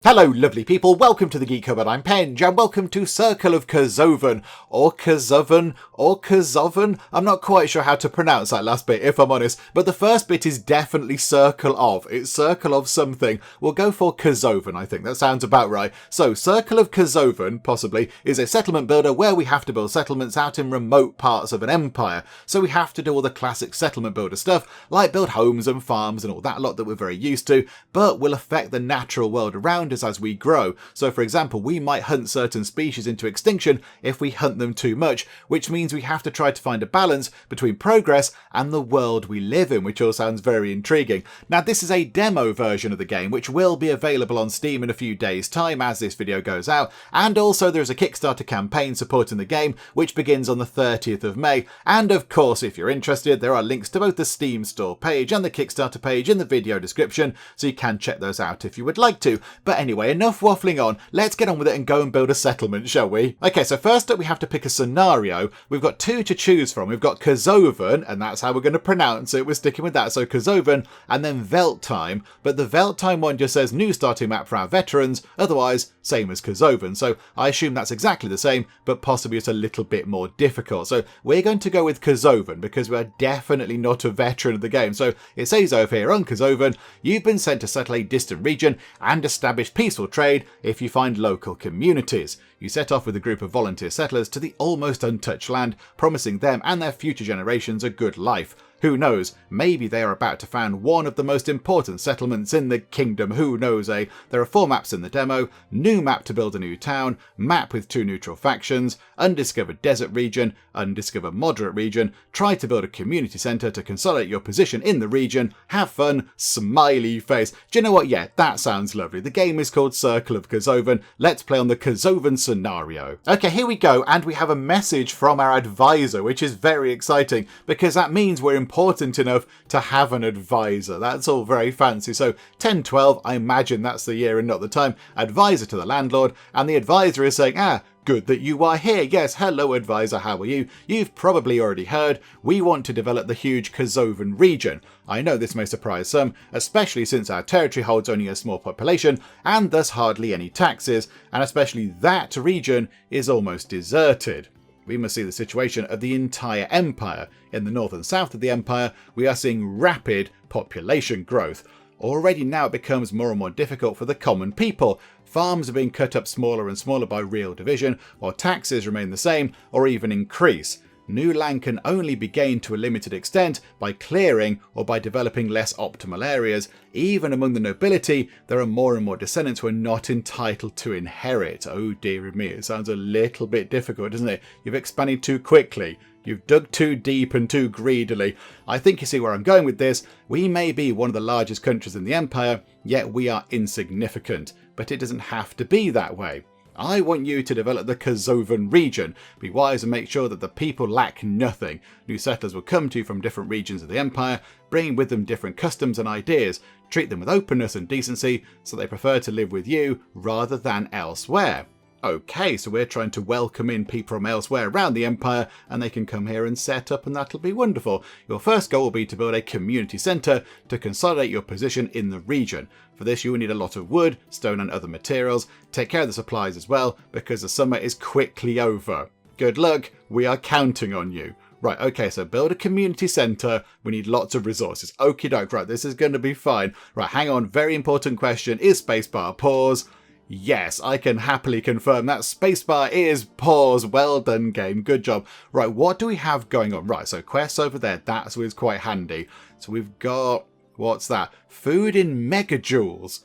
Hello lovely people, welcome to the Geek Cupboard, I'm Penge, and welcome to Circle of Kerzoven, or Kerzoven, or Kerzoven. I'm not quite sure how to pronounce that last bit, if I'm honest, but the first bit is definitely Circle of. It's Circle of something. We'll go for Kerzoven, I think, that sounds about right. So, Circle of Kerzoven, possibly, is a settlement builder where we have to build settlements out in remote parts of an empire. So we have to do all the classic settlement builder stuff, like build homes and farms and all that lot that we're very used to, but will affect the natural world around us as we grow. So for example, we might hunt certain species into extinction if we hunt them too much, which means we have to try to find a balance between progress and the world we live in, which all sounds very intriguing. Now this is a demo version of the game, which will be available on Steam in a few days' time as this video goes out, and also there's a Kickstarter campaign supporting the game, which begins on the 30th of May, and of course if you're interested, there are links to both the Steam store page and the Kickstarter page in the video description, so you can check those out if you would like to. But anyway, enough waffling on, let's get on with it and go and build a settlement, shall we? Okay, so first up we have to pick a scenario. We've got two to choose from. We've got Kerzoven, and that's how we're going to pronounce it. We're sticking with that, so Kerzoven, and then Veltime. But the Veltime one just says new starting map for our veterans, otherwise same as Kerzoven. So I assume that's exactly the same, but possibly it's a little bit more difficult. So we're going to go with Kerzoven because we're definitely not a veteran of the game. So it says over here on Kerzoven, you've been sent to settle a distant region and establish peaceful trade if you find local communities. You set off with a group of volunteer settlers to the almost untouched land, promising them and their future generations a good life. Who knows, maybe they are about to found one of the most important settlements in the kingdom, who knows, eh? There are 4 maps in the demo: new map to build a new town, map with 2 neutral factions, undiscovered desert region, undiscovered moderate region, try to build a community centre to consolidate your position in the region, have fun, smiley face. Do you know what? Yeah, that sounds lovely. The game is called Circle of Kerzoven. Let's play on the Kerzoven scenario. Okay, here we go, and we have a message from our advisor, which is very exciting, because that means we're important enough to have an advisor. That's all very fancy. So 1012, I imagine that's the year and not the time. Advisor to the landlord, and the advisor is saying, good that you are here. Yes, hello advisor, how are you? You've probably already heard, we want to develop the huge Kerzoven region. I know this may surprise some, especially since our territory holds only a small population and thus hardly any taxes, and especially that region is almost deserted. We must see the situation of the entire empire. In the north and south of the empire, we are seeing rapid population growth. Already now it becomes more and more difficult for the common people. Farms are being cut up smaller and smaller by real division, while taxes remain the same or even increase. New land can only be gained to a limited extent by clearing or by developing less optimal areas. Even among the nobility, there are more and more descendants who are not entitled to inherit. Oh dear me, it sounds a little bit difficult, doesn't it? You've expanded too quickly. You've dug too deep and too greedily. I think you see where I'm going with this. We may be one of the largest countries in the empire, yet we are insignificant. But it doesn't have to be that way. I want you to develop the Kerzoven region. Be wise and make sure that the people lack nothing. New settlers will come to you from different regions of the empire, bringing with them different customs and ideas. Treat them with openness and decency so they prefer to live with you rather than elsewhere. Okay, so we're trying to welcome in people from elsewhere around the empire, and they can come here and set up, and that'll be wonderful. Your first goal will be to build a community centre to consolidate your position in the region. For this you will need a lot of wood, stone and other materials. Take care of the supplies as well, because the summer is quickly over. Good luck, we are counting on you. Right, okay, so build a community centre. We need lots of resources. Okie doke, right, this is going to be fine. Right, hang on, very important question. Is spacebar pause? Yes, I can happily confirm that spacebar is pause. Well done, game. Good job. Right, what do we have going on? Right, so quests over there. That's always quite handy. So we've got, what's that? Food in megajoules.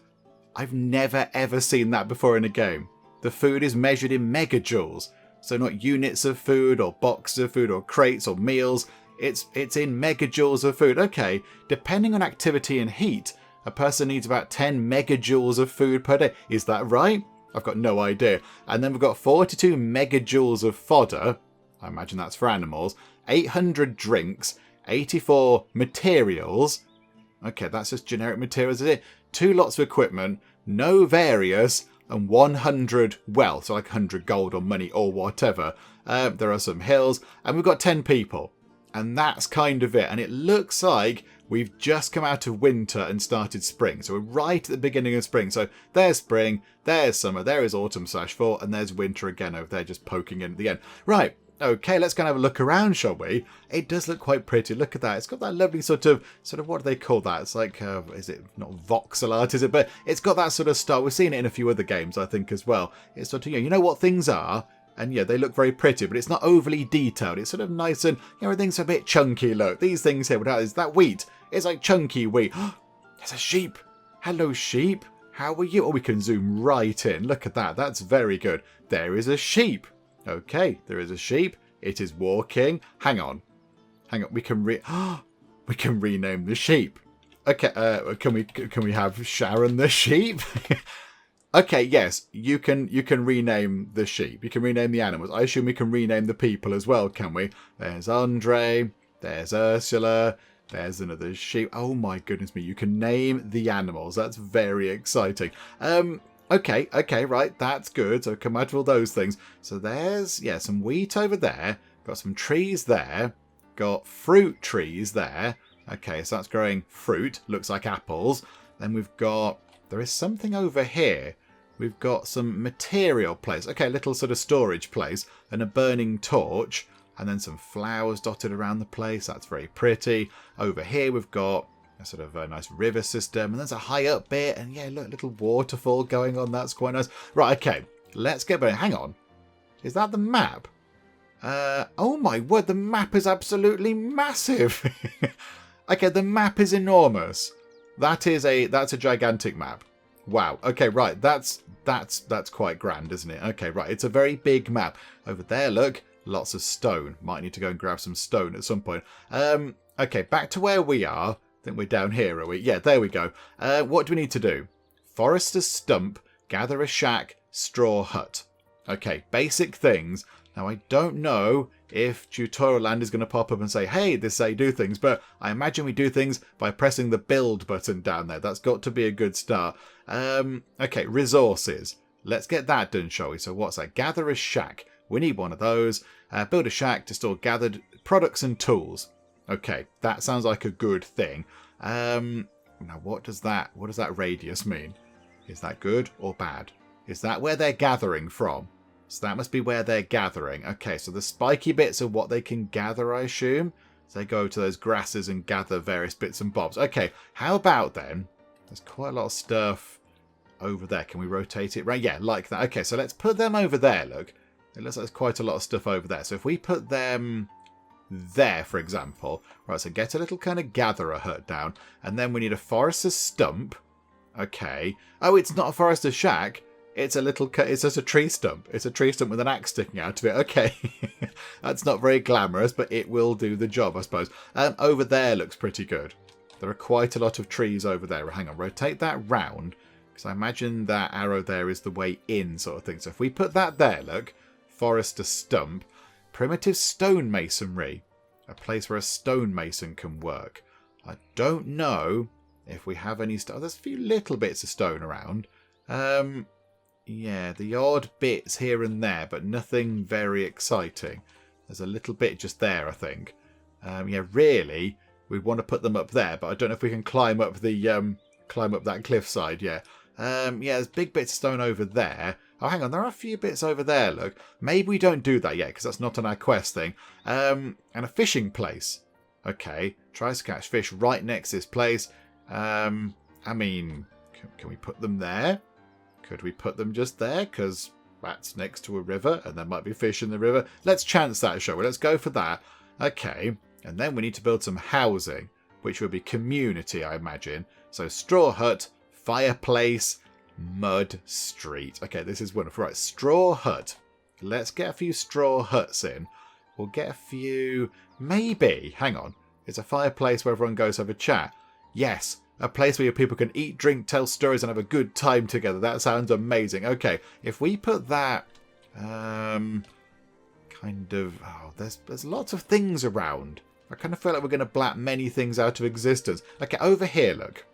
I've never ever seen that before in a game. The food is measured in megajoules. So not units of food or boxes of food or crates or meals. It's in megajoules of food. Okay, depending on activity and heat, a person needs about 10 megajoules of food per day. Is that right? I've got no idea. And then we've got 42 megajoules of fodder. I imagine that's for animals. 800 drinks. 84 materials. Okay, that's just generic materials, is it? 2 lots of equipment. No various. And 100 wealth. So like 100 gold or money or whatever. There are some hills. And we've got 10 people. And that's kind of it. And it looks like we've just come out of winter and started spring. So we're right at the beginning of spring. So there's spring, there's summer, there is autumn/fall, and there's winter again over there just poking in at the end. Right. Okay, let's go and have a look around, shall we? It does look quite pretty. Look at that. It's got that lovely sort of, what do they call that? It's like, is it not voxel art, is it? But it's got that sort of style. We've seen it in a few other games, I think, as well. It's sort of, you know what things are? And yeah, they look very pretty, but it's not overly detailed. It's sort of nice and, everything's a bit chunky, look. These things here, is that wheat? It's like chunky wheat. There's a sheep. Hello, sheep. How are you? Oh, we can zoom right in. Look at that. That's very good. There is a sheep. Okay, there is a sheep. It is walking. Hang on. We can we can rename the sheep. Okay, can we have Sharon the sheep? Okay, yes, you can rename the sheep. You can rename the animals. I assume we can rename the people as well, can we? There's Andre. There's Ursula. There's another sheep. Oh my goodness me! You can name the animals. That's very exciting. Okay, right, that's good. So come out of all those things. So there's, some wheat over there. Got some trees there. Got fruit trees there. Okay, so that's growing fruit. Looks like apples. Then there is something over here. We've got some material place. Okay, a little sort of storage place. And a burning torch. And then some flowers dotted around the place. That's very pretty. Over here we've got a sort of a nice river system, and there's a high up bit, and look, a little waterfall going on. That's quite nice. Right, okay, let's get back. Hang on, is that the map? Oh my word, the map is absolutely massive. Okay, the map is enormous. That's a gigantic map. Wow. Okay, right, that's quite grand, isn't it? Okay, right, it's a very big map. Over there, look, lots of stone. Might need to go and grab some stone at some point. Okay, back to where we are. I think we're down here, are we? Yeah, there we go. What do we need to do? Forester's stump, gather a shack, straw hut. Okay, basic things. Now, I don't know if Tutorial Land is going to pop up and say, hey, this is how you do things, but I imagine we do things by pressing the build button down there. That's got to be a good start. Okay, resources. Let's get that done, shall we? So what's that? Gather a shack. We need one of those. Build a shack to store gathered products and tools. Okay, that sounds like a good thing. Now, what does that radius mean? Is that good or bad? Is that where they're gathering from? So that must be where they're gathering. Okay, so the spiky bits are what they can gather, I assume. So they go to those grasses and gather various bits and bobs. Okay, how about then? There's quite a lot of stuff over there. Can we rotate it? Right, yeah, like that. Okay, so let's put them over there, look. It looks like there's quite a lot of stuff over there. So if we put them there, for example. Right, so get a little kind of gatherer hut down. And then we need a forester's stump. Okay. Oh, it's not a forester's shack. It's it's just a tree stump. It's a tree stump with an axe sticking out of it. Okay. That's not very glamorous, but it will do the job, I suppose. Over there looks pretty good. There are quite a lot of trees over there. Hang on, rotate that round. Because I imagine that arrow there is the way in sort of thing. So if we put that there, look. Forester's stump. Primitive stonemasonry. A place where a stonemason can work. I don't know if we have any stone. There's a few little bits of stone around. Yeah, the odd bits here and there, but nothing very exciting. There's a little bit just there, I think. Yeah, really, we want to put them up there, but I don't know if we can climb up that cliffside. Yeah, yeah. There's big bits of stone over there. Oh, hang on, there are a few bits over there, look. Maybe we don't do that yet, because that's not on our quest thing. And a fishing place. Okay, tries to catch fish right next to this place. I mean, can we put them there? Could we put them just there? Because that's next to a river, and there might be fish in the river. Let's chance that, shall we? Let's go for that. Okay, and then we need to build some housing, which would be community, I imagine. So straw hut, fireplace, mud street. Okay, this is wonderful. Right, straw hut. Let's get a few straw huts in. We'll get a few... Maybe. Hang on. It's a fireplace where everyone goes to have a chat. Yes, a place where people can eat, drink, tell stories, and have a good time together. That sounds amazing. Okay, if we put that... kind of... Oh, there's lots of things around. I kind of feel like we're going to blap many things out of existence. Okay, over here, look.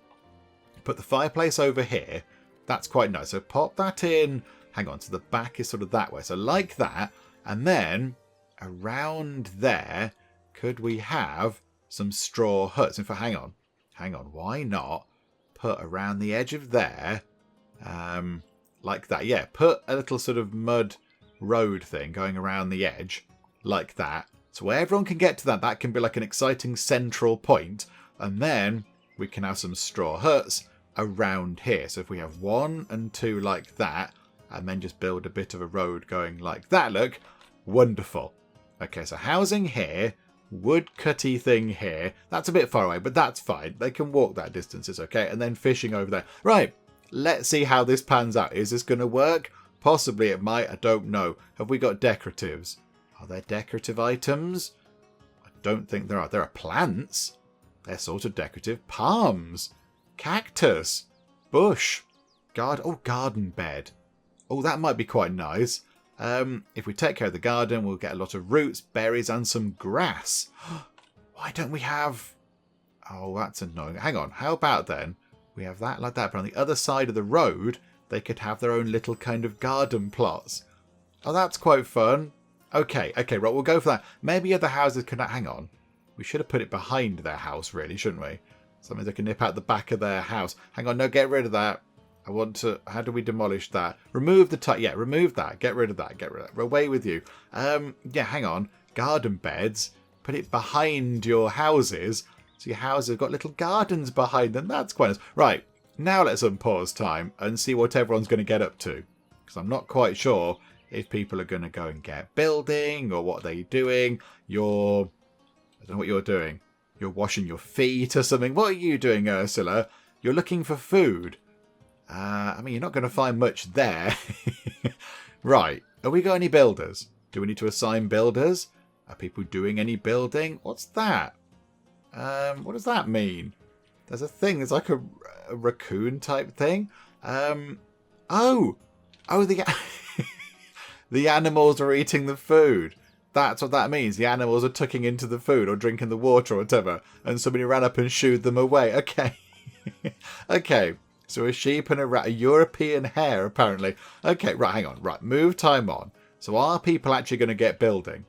Put the fireplace over here. That's quite nice. So pop that in. Hang on, so the back is sort of that way. So like that. And then around there, could we have some straw huts? In fact, hang on. hang on. Why not put around the edge of there, like that? Yeah, put a little sort of mud road thing going around the edge, like that. So where everyone can get to that, that can be like an exciting central point. And then we can have some straw huts around here. So if we have 1 and 2 like that, and then just build a bit of a road going like that, look, wonderful. Okay, so housing here, woodcutty thing here. That's a bit far away, but that's fine. They can walk that distance, it's okay. And then fishing over there. Right, let's see how this pans out. Is this going to work? Possibly it might, I don't know. Have we got decoratives? Are there decorative items? I don't think there are. There are plants. They're sort of decorative. Palms. Cactus. Bush. Garden bed. Oh, that might be quite nice. If we take care of the garden, we'll get a lot of roots, berries, and some grass. Why don't we have... Oh, that's annoying. Hang on. How about then we have that like that, but on the other side of the road, they could have their own little kind of garden plots. Oh, that's quite fun. Okay, right, we'll go for that. Maybe other houses can... Hang on. We should have put it behind their house, really, shouldn't we? Something they can nip out the back of their house. Hang on, no, get rid of that. I want to... How do we demolish that? Remove the... Yeah, remove that. Get rid of that. Get rid of that. Away with you. Yeah, hang on. Garden beds. Put it behind your houses. So your houses have got little gardens behind them. That's quite nice. Right, now let's unpause time and see what everyone's going to get up to. Because I'm not quite sure if people are going to go and get building or what they're doing. I don't know what you're doing. You're washing your feet or something. What are you doing, Ursula? You're looking for food. I mean, you're not going to find much there. Right. Have we got any builders? Do we need to assign builders? Are people doing any building? What's that? What does that mean? There's a thing. There's like a raccoon type thing. Oh, the the animals are eating the food. That's what that means. The animals are tucking into the food or drinking the water or whatever. And somebody ran up and shooed them away. Okay. Okay. So a sheep and a rat. A European hare, apparently. Okay, right, hang on. Right, move time on. So are people actually going to get building?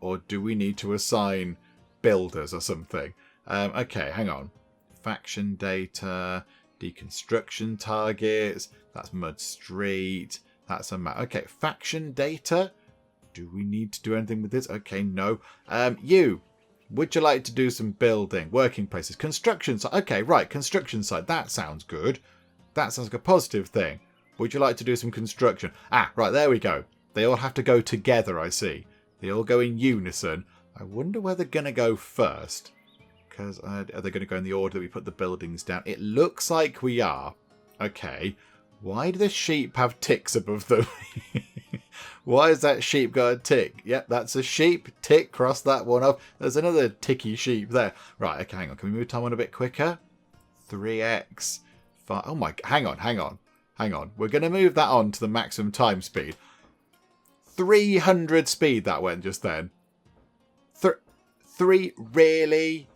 Or do we need to assign builders or something? Okay, hang on. Faction data. Deconstruction targets. That's Mud Street. That's a map. Okay, faction data. Do we need to do anything with this? Okay, no. Would you like to do some building? Working places. Construction site. Okay, right. Construction site. That sounds good. That sounds like a positive thing. Would you like to do some construction? Ah, right. There we go. They all have to go together, I see. They all go in unison. I wonder where they're going to go first. Because are they going to go in the order that we put the buildings down? It looks like we are. Okay. Why do the sheep have ticks above them? Why has that sheep got a tick? Yep, that's a sheep. Tick, cross that one off. There's another ticky sheep there. Right, okay, hang on. Can we move time on a bit quicker? 3x. 5. Oh my... Hang on. We're going to move that on to the maximum time speed. 300 speed that went just then. 3... Really?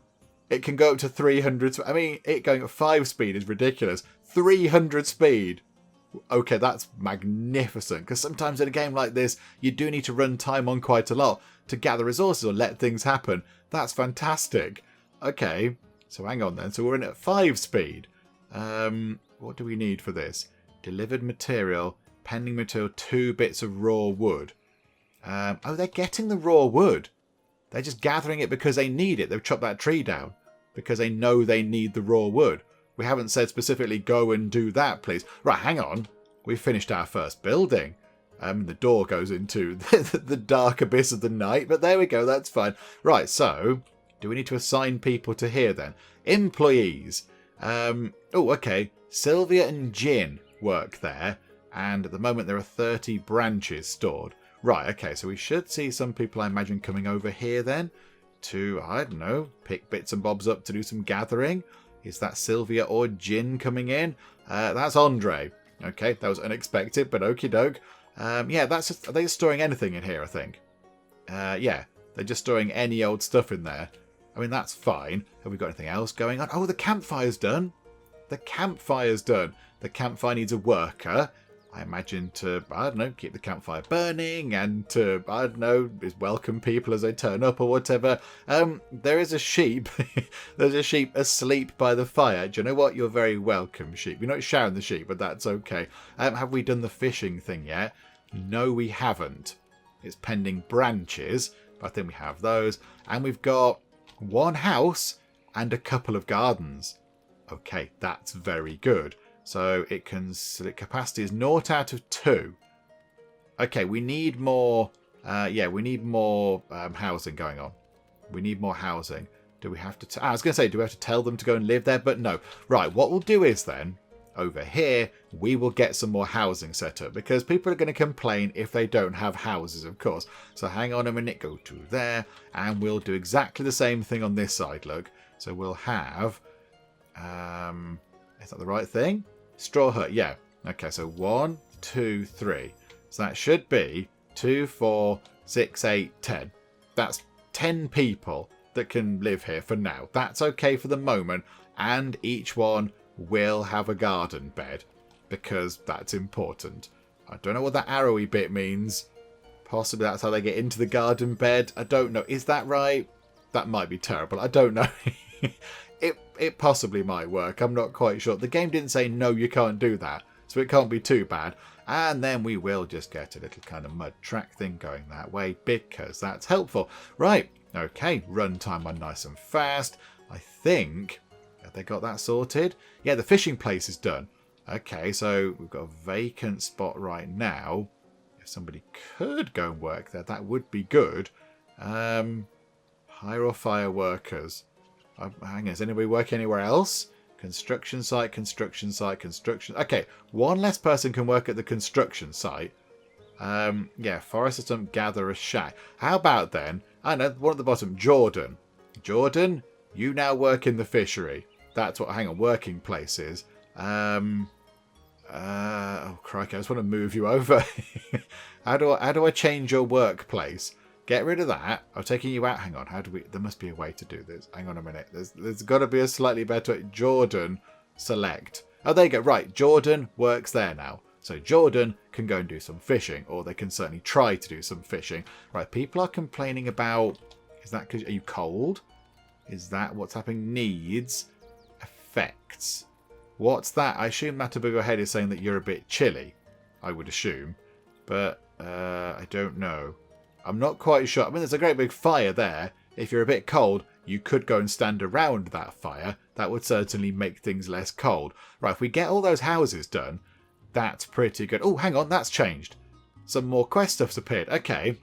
It can go up to 300... I mean, it going at 5 speed is ridiculous. 300 speed. Okay, that's magnificent, because sometimes in a game like this, you do need to run time on quite a lot to gather resources or let things happen. That's fantastic. Okay, so hang on then. So we're in at 5 speed. What do we need for this? Delivered material, pending material, 2 bits of raw wood. Oh, they're getting the raw wood. They're just gathering it because they need it. They've chopped that tree down because they know they need the raw wood. We haven't said specifically go and do that, please. Right, hang on. We've finished our first building. The door goes into the dark abyss of the night, but there we go, that's fine. Right, so, do we need to assign people to here then? Employees. Oh, okay. Sylvia and Jin work there, and at the moment there are 30 branches stored. Right, okay, so we should see some people, I imagine, coming over here then to, I don't know, pick bits and bobs up to do some gathering. Is that Sylvia or Jin coming in? That's Andre. Okay, that was unexpected, but okie doke. Yeah, that's just, are they storing anything in here, I think? Yeah, they're just storing any old stuff in there. I mean, that's fine. Have we got anything else going on? Oh, the campfire's done. The campfire's done. The campfire needs a worker. I imagine to, I don't know, keep the campfire burning and to, I don't know, welcome people as they turn up or whatever. There is a sheep. There's a sheep asleep by the fire. Do you know what? You're very welcome, sheep. You're not shouting the sheep, but that's okay. Have we done the fishing thing yet? No, we haven't. It's pending branches, but I think we have those. And we've got one house and a couple of gardens. Okay, that's very good. So it can select capacity is 0 out of 2. Okay, we need more. We need more housing going on. We need more housing. Do we have to? I was going to say, do we have to tell them to go and live there? But no. Right. What we'll do is then over here we will get some more housing set up because people are going to complain if they don't have houses, of course. So hang on a minute. Go to there, and we'll do exactly the same thing on this side. Look. So we'll have. Is that the right thing? Straw hut, yeah. Okay, so 1, 2, 3. So that should be 2, 4, 6, 8, 10. That's 10 people that can live here for now. That's okay for the moment. And each one will have a garden bed because that's important. I don't know what that arrowy bit means. Possibly that's how they get into the garden bed. I don't know. Is that right? That might be terrible. I don't know. It possibly might work. I'm not quite sure. The game didn't say, no, you can't do that. So it can't be too bad. And then we will just get a little kind of mud track thing going that way because that's helpful. Right. Okay. Runtime on nice and fast. I think... Have they got that sorted? Yeah, the fishing place is done. Okay, so we've got a vacant spot right now. If somebody could go and work there, that would be good. Hire or fire workers. Hang on, is anybody working anywhere else? Construction site, construction site, construction... Okay, one less person can work at the construction site. Yeah, forest system, gather a shack. How about then, I know, one at the bottom, Jordan. Jordan, you now work in the fishery. That's what, hang on, working place is. Oh, crikey, I just want to move you over. How do I change your workplace? Get rid of that. I'm taking you out. Hang on. How do we... There must be a way to do this. Hang on a minute. There's got to be a slightly better way. Jordan, select. Oh, there you go. Right. Jordan works there now. So Jordan can go and do some fishing. Or they can certainly try to do some fishing. Right. People are complaining about... Is that because... Are you cold? Is that what's happening? Needs. Effects. What's that? I assume that above your head is saying that you're a bit chilly. I would assume. But I don't know. I'm not quite sure. I mean, there's a great big fire there. If you're a bit cold, you could go and stand around that fire. That would certainly make things less cold. Right, if we get all those houses done, that's pretty good. Oh, hang on, that's changed. Some more quest stuff's appeared. Okay.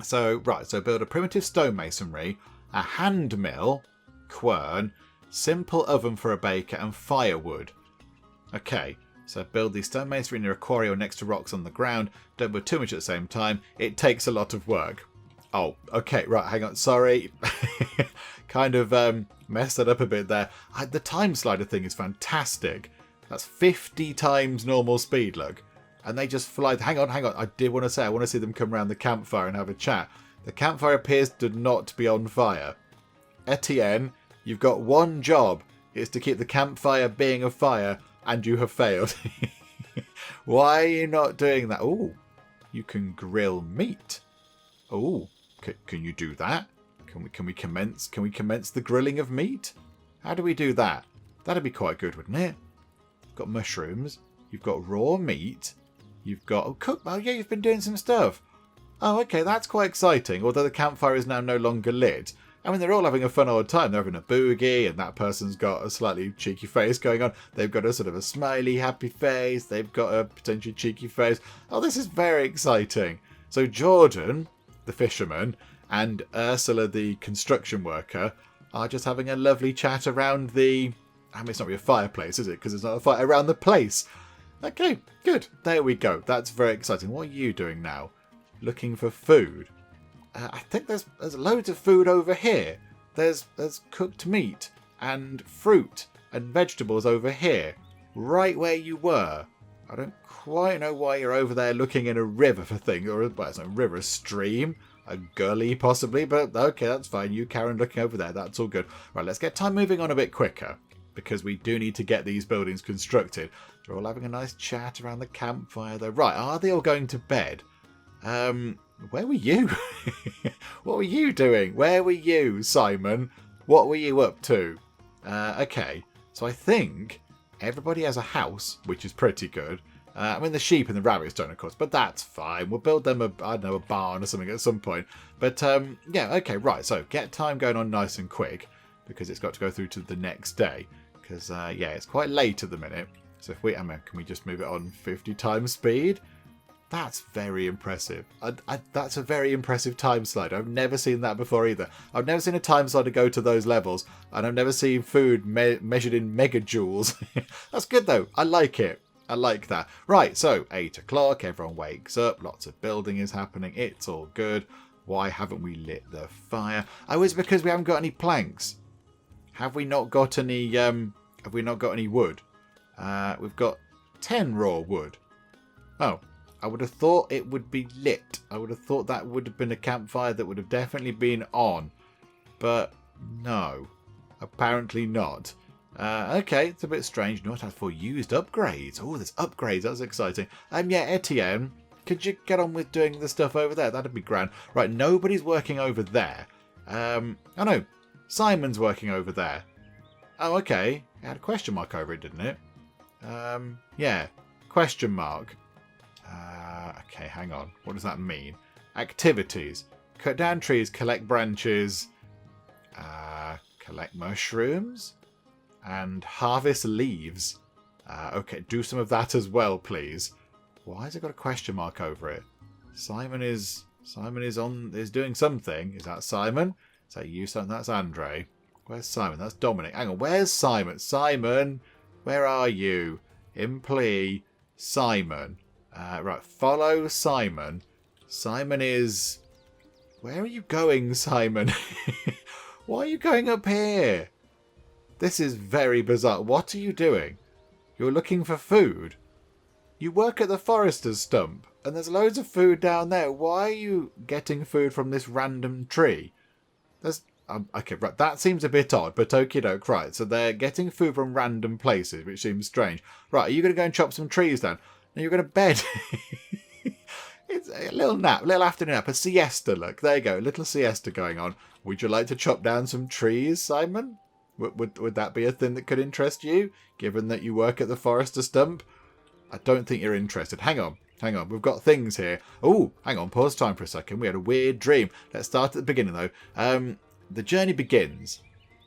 So, right, so build a primitive stonemasonry, a hand mill, quern, simple oven for a baker, and firewood. Okay. So build the stonemasonry near a quarry or next to rocks on the ground. Don't build too much at the same time. It takes a lot of work. Oh, okay, right, hang on. Sorry. Kind of messed that up a bit there. The time slider thing is fantastic. That's 50 times normal speed, look. And they just fly. Hang on. I did want to say, I want to see them come around the campfire and have a chat. The campfire appears to not be on fire. Etienne, you've got one job. It's to keep the campfire being a fire. And you have failed. Why are you not doing that? Oh, you can grill meat. Oh, can you do that? Can we commence the grilling of meat? How do we do that? That'd be quite good, wouldn't it? You've got mushrooms. You've got raw meat. You've got cook. Oh yeah, you've been doing some stuff. Oh, okay, that's quite exciting. Although the campfire is now no longer lit. I mean, they're all having a fun old time. They're having a boogie, and that person's got a slightly cheeky face going on. They've got a sort of a smiley, happy face. They've got a potentially cheeky face. Oh, this is very exciting. So Jordan, the fisherman, and Ursula, the construction worker, are just having a lovely chat around the... I mean, it's not really a fireplace, is it? Because it's not a fire around the place. Okay, good. There we go. That's very exciting. What are you doing now? Looking for food. I think there's loads of food over here. There's cooked meat and fruit and vegetables over here, right where you were. I don't quite know why you're over there looking in a river for things, or well, it's not a river, a stream, a gully possibly, but okay, that's fine. You, Karen, looking over there, that's all good. Right, let's get time moving on a bit quicker, because we do need to get these buildings constructed. They're all having a nice chat around the campfire though. Right, are they all going to bed? Where were you? What were you doing? Where were you, Simon? What were you up to? Okay, so I think everybody has a house, which is pretty good. I mean, the sheep and the rabbits don't, of course, but that's fine. We'll build them a barn or something at some point. But, yeah, okay, right. So get time going on nice and quick because it's got to go through to the next day. Because, yeah, it's quite late at the minute. So if can we just move it on 50 times speed? That's very impressive. That's a very impressive time slide. I've never seen that before either. I've never seen a time slider go to those levels, and I've never seen food measured in megajoules. That's good though. I like it. I like that. Right, so 8 o'clock, everyone wakes up, lots of building is happening, it's all good. Why haven't we lit the fire? Oh, it's because we haven't got any planks. Have we not got any wood? We've got 10 raw wood. Oh. I would have thought it would be lit. I would have thought that would have been a campfire that would have definitely been on. But no. Apparently not. Okay, it's a bit strange. Not as for used upgrades. Oh, there's upgrades. That's exciting. Yeah, Etienne, could you get on with doing the stuff over there? That'd be grand. Right, nobody's working over there. Oh no, Simon's working over there. Oh, okay. It had a question mark over it, didn't it? Yeah, question mark. Okay, hang on. What does that mean? Activities. Cut down trees, collect branches, collect mushrooms, and harvest leaves. Okay, do some of that as well, please. Why has it got a question mark over it? Simon is doing something. Is that Simon? Is that you, Simon? That's Andre. Where's Simon? That's Dominic. Hang on, where's Simon? Simon, where are you? Employee, Simon. Right, follow Simon. Simon is... Where are you going, Simon? Why are you going up here? This is very bizarre. What are you doing? You're looking for food. You work at the forester's stump, and there's loads of food down there. Why are you getting food from this random tree? There's... okay, right, that seems a bit odd, but okie doke, right. So they're getting food from random places, which seems strange. Right, are you going to go and chop some trees down? And you're going to bed. It's a little nap, little afternoon nap, a siesta. Look, there you go, a little siesta going on. Would you like to chop down some trees, Simon? Would that be a thing that could interest you, given that you work at the forester stump? I don't think you're interested. Hang on. We've got things here. Oh, hang on, pause time for a second. We had a weird dream. Let's start at the beginning though. The journey begins.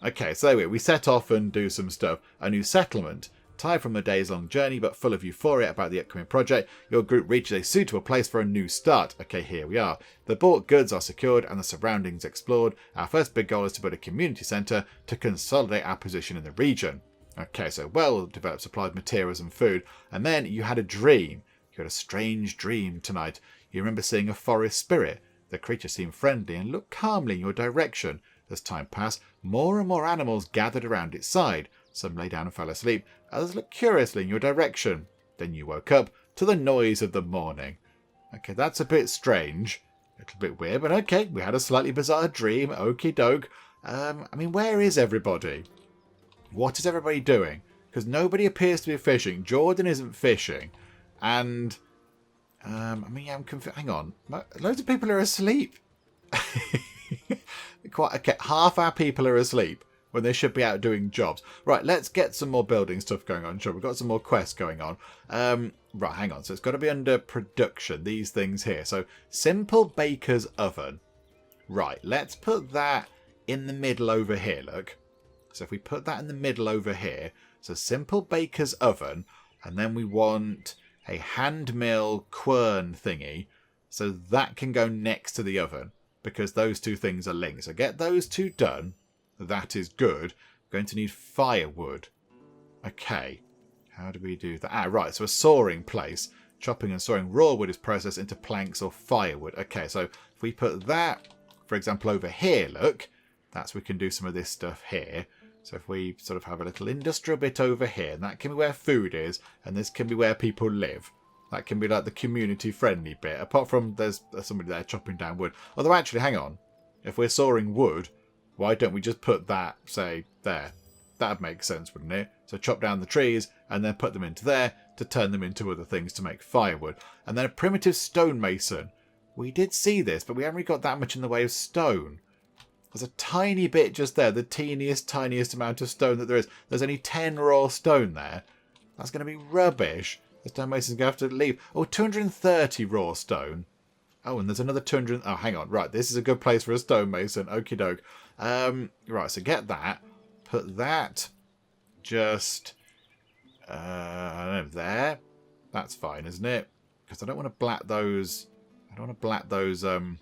Okay, so there we set off and do some stuff. A new settlement. Tired from a days-long journey, but full of euphoria about the upcoming project, your group reaches a suitable place for a new start. Okay, here we are. The bought goods are secured and the surroundings explored. Our first big goal is to build a community centre to consolidate our position in the region. Okay, so well-developed supply of materials and food. And then you had a dream. You had a strange dream tonight. You remember seeing a forest spirit. The creature seemed friendly and looked calmly in your direction. As time passed, more and more animals gathered around its side. Some lay down and fell asleep. Others looked curiously in your direction. Then you woke up to the noise of the morning. Okay, that's a bit strange. A little bit weird, but okay. We had a slightly bizarre dream. Okie doke. I mean, where is everybody? What is everybody doing? Because nobody appears to be fishing. Jordan isn't fishing. And, I mean, yeah, I'm confused. Hang on. Loads of people are asleep. Okay, half our people are asleep when they should be out doing jobs. Right, let's get some more building stuff going on. Sure, we've got some more quests going on. Right, hang on. So it's got to be under production, these things here. So, simple baker's oven. Right, let's put that in the middle over here, look. So if we put that in the middle over here, so simple baker's oven, and then we want a hand mill quern thingy, so that can go next to the oven, because those two things are linked. So get those two done. That is good. We're going to need firewood. Okay. How do we do that? Ah, right. So a sawing place. Chopping and sawing raw wood is processed into planks or firewood. Okay, so if we put that, for example, over here, look, that's we can do some of this stuff here. So if we sort of have a little industrial bit over here, and that can be where food is, and this can be where people live. That can be like the community-friendly bit, apart from there's somebody there chopping down wood. Although actually, hang on. If we're sawing wood, why don't we just put that, say, there? That'd make sense, wouldn't it? So chop down the trees and then put them into there to turn them into other things to make firewood. And then a primitive stonemason. We did see this, but we haven't really got that much in the way of stone. There's a tiny bit just there, the tiniest amount of stone that there is. There's only 10 raw stone there. That's going to be rubbish. The stonemason's going to have to leave. Oh, 230 raw stone. Oh, and there's another 200. Oh, hang on. Right, this is a good place for a stonemason. Okie doke. Right, so get that. Put that just, I don't know, there. That's fine, isn't it? Because I don't want to black those. I don't want to black those, the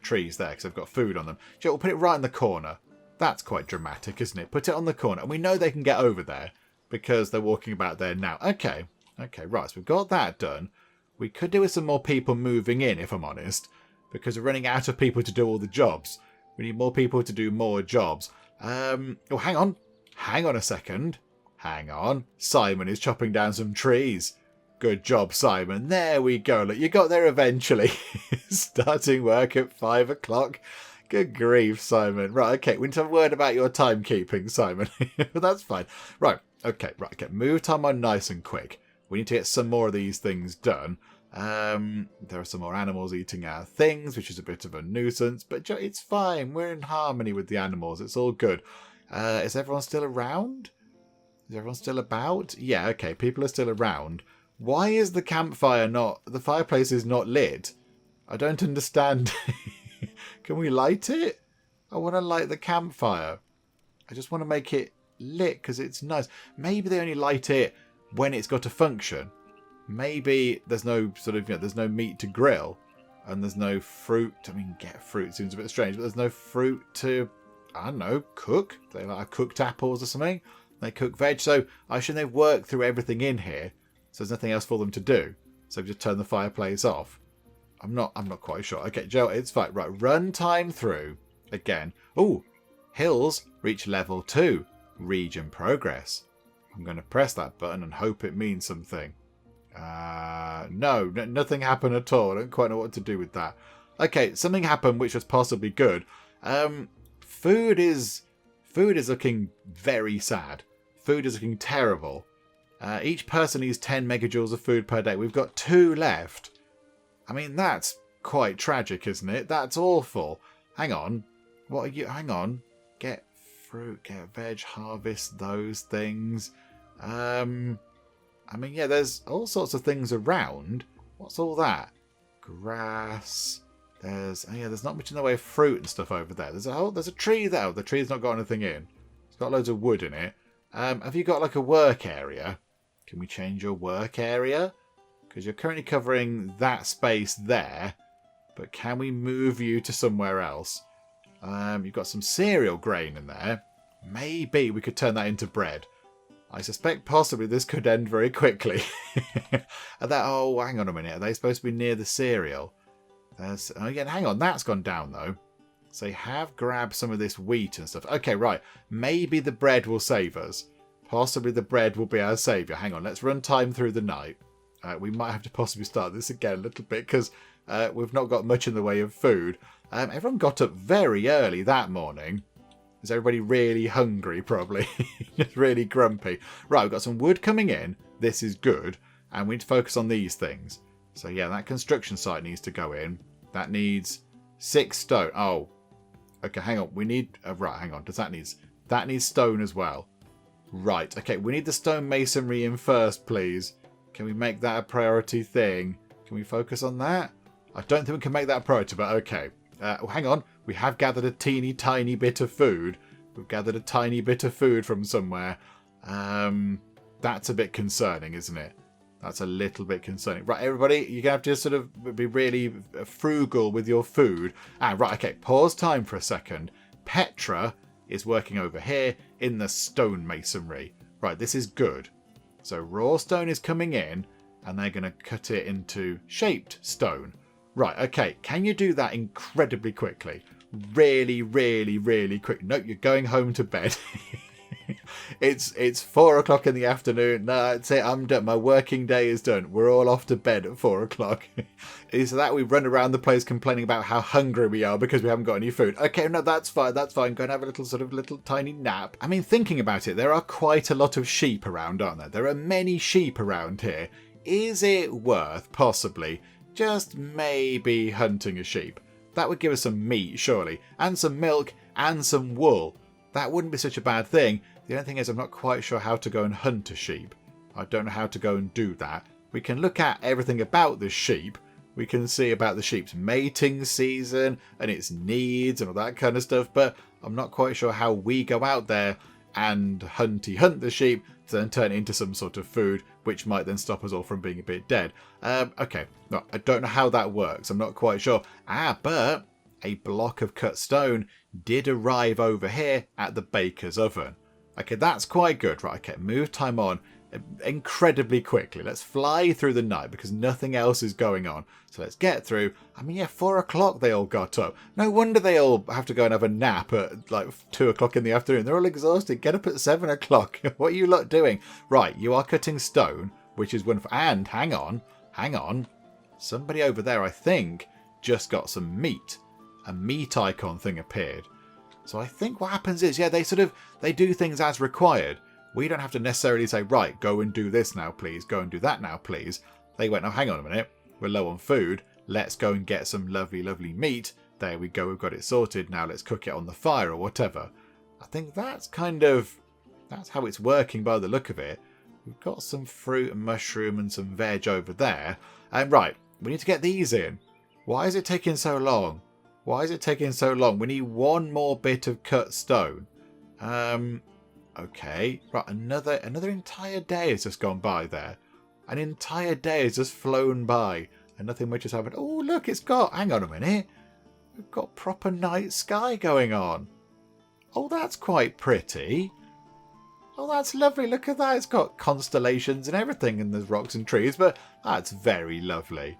trees there because I've got food on them. We'll put it right in the corner. That's quite dramatic, isn't it? Put it on the corner. And we know they can get over there because they're walking about there now. Okay, right. So we've got that done. We could do with some more people moving in, if I'm honest, because we're running out of people to do all the jobs. We need more people to do more jobs. Oh, hang on. Hang on a second. Hang on. Simon is chopping down some trees. Good job, Simon. There we go. Look, you got there eventually. Starting work at 5 o'clock. Good grief, Simon. Right, okay. We need to have a word about your timekeeping, Simon. But that's fine. Right, okay. Move time on nice and quick. We need to get some more of these things done. There are some more animals eating our things, which is a bit of a nuisance, but it's fine. We're in harmony with the animals. It's all good. Is everyone still around? Is everyone still about? Yeah, okay. People are still around. Why is the the fireplace is not lit? I don't understand. Can we light it? I want to light the campfire. I just want to make it lit because it's nice. Maybe they only light it when it's got a function. Maybe there's no there's no meat to grill and there's no fruit. I mean, get fruit seems a bit strange, but there's no fruit to, I don't know, cook. They like cooked apples or something. They cook veg. So I assume they've worked through everything in here. So there's nothing else for them to do. So just turn the fireplace off. I'm not quite sure. Okay, Joe, it's fine. Right, run time through again. Oh, hills reach level 2. Region progress. I'm going to press that button and hope it means something. No, nothing happened at all. I don't quite know what to do with that. Okay, something happened which was possibly good. Food is looking very sad. Food is looking terrible. Each person needs 10 megajoules of food per day. We've got 2 left. I mean, that's quite tragic, isn't it? That's awful. Hang on. What are you... Hang on. Get fruit, get veg, harvest those things. I mean, yeah, there's all sorts of things around. What's all that? Grass. There's not much in the way of fruit and stuff over there. There's a tree there. The tree's not got anything in. It's got loads of wood in it. Have you got like a work area? Can we change your work area? Because you're currently covering that space there. But can we move you to somewhere else? You've got some cereal grain in there. Maybe we could turn that into bread. I suspect possibly this could end very quickly. Oh, hang on a minute. Are they supposed to be near the cereal? Hang on. That's gone down, though. So you have grabbed some of this wheat and stuff. Okay, right. Maybe the bread will save us. Possibly the bread will be our saviour. Hang on. Let's run time through the night. We might have to possibly start this again a little bit because we've not got much in the way of food. Everyone got up very early that morning. Is everybody really hungry, probably? Just really grumpy. Right, we've got some wood coming in. This is good. And we need to focus on these things. So, yeah, that construction site needs to go in. That needs 6 stone. Oh, okay, hang on. We need... right, hang on. That needs stone as well. Right, okay. We need the stone masonry in first, please. Can we make that a priority thing? Can we focus on that? I don't think we can make that a priority, but okay. Hang on. We have gathered a teeny tiny bit of food. We've gathered a tiny bit of food from somewhere. That's a bit concerning, isn't it? That's a little bit concerning. Right, everybody, you're going to have to sort of be really frugal with your food. Right, okay, pause time for a second. Petra is working over here in the stonemasonry. Right, this is good. So raw stone is coming in, and they're going to cut it into shaped stone. Right, okay, can you do that incredibly quickly? Really, really, really quick. Nope, you're going home to bed. It's 4 o'clock in the afternoon. No, that's it. I'm done. My working day is done. We're all off to bed at 4 o'clock. Is that we run around the place complaining about how hungry we are because we haven't got any food? Okay, no, that's fine. That's fine. Go and have a little tiny nap. I mean, thinking about it, there are quite a lot of sheep around, aren't there? There are many sheep around here. Is it worth possibly just maybe hunting a sheep? That would give us some meat, surely, and some milk and some wool. That wouldn't be such a bad thing. The only thing is I'm not quite sure how to go and hunt a sheep. I don't know how to go and do that. We can look at everything about the sheep. We can see about the sheep's mating season and its needs and all that kind of stuff, but I'm not quite sure how we go out there and hunt the sheep to then turn it into some sort of food, which might then stop us all from being a bit dead. Okay, no, I don't know how that works. I'm not quite sure. But a block of cut stone did arrive over here at the baker's oven. Okay, that's quite good. Right, okay, move time on incredibly quickly. Let's fly through the night because nothing else is going on. So let's get through. I mean, yeah, 4 o'clock they all got up. No wonder they all have to go and have a nap at like 2 o'clock in the afternoon. They're all exhausted. Get up at 7 o'clock. What are you lot doing? Right, you are cutting stone, which is wonderful. And hang on. Somebody over there, I think, just got some meat. A meat icon thing appeared. So I think what happens is, yeah, they do things as required. We don't have to necessarily say, right, go and do this now, please. Go and do that now, please. They went, oh, hang on a minute. We're low on food. Let's go and get some lovely, lovely meat. There we go. We've got it sorted. Now let's cook it on the fire or whatever. I think that's how it's working by the look of it. We've got some fruit and mushroom and some veg over there. And right, we need to get these in. Why is it taking so long? We need one more bit of cut stone. Okay, right, another entire day has just gone by there. An entire day has just flown by and nothing much has happened. Oh, look, hang on a minute. We've got proper night sky going on. Oh, that's quite pretty. Oh, that's lovely. Look at that. It's got constellations and everything and there's rocks and trees, but that's very lovely.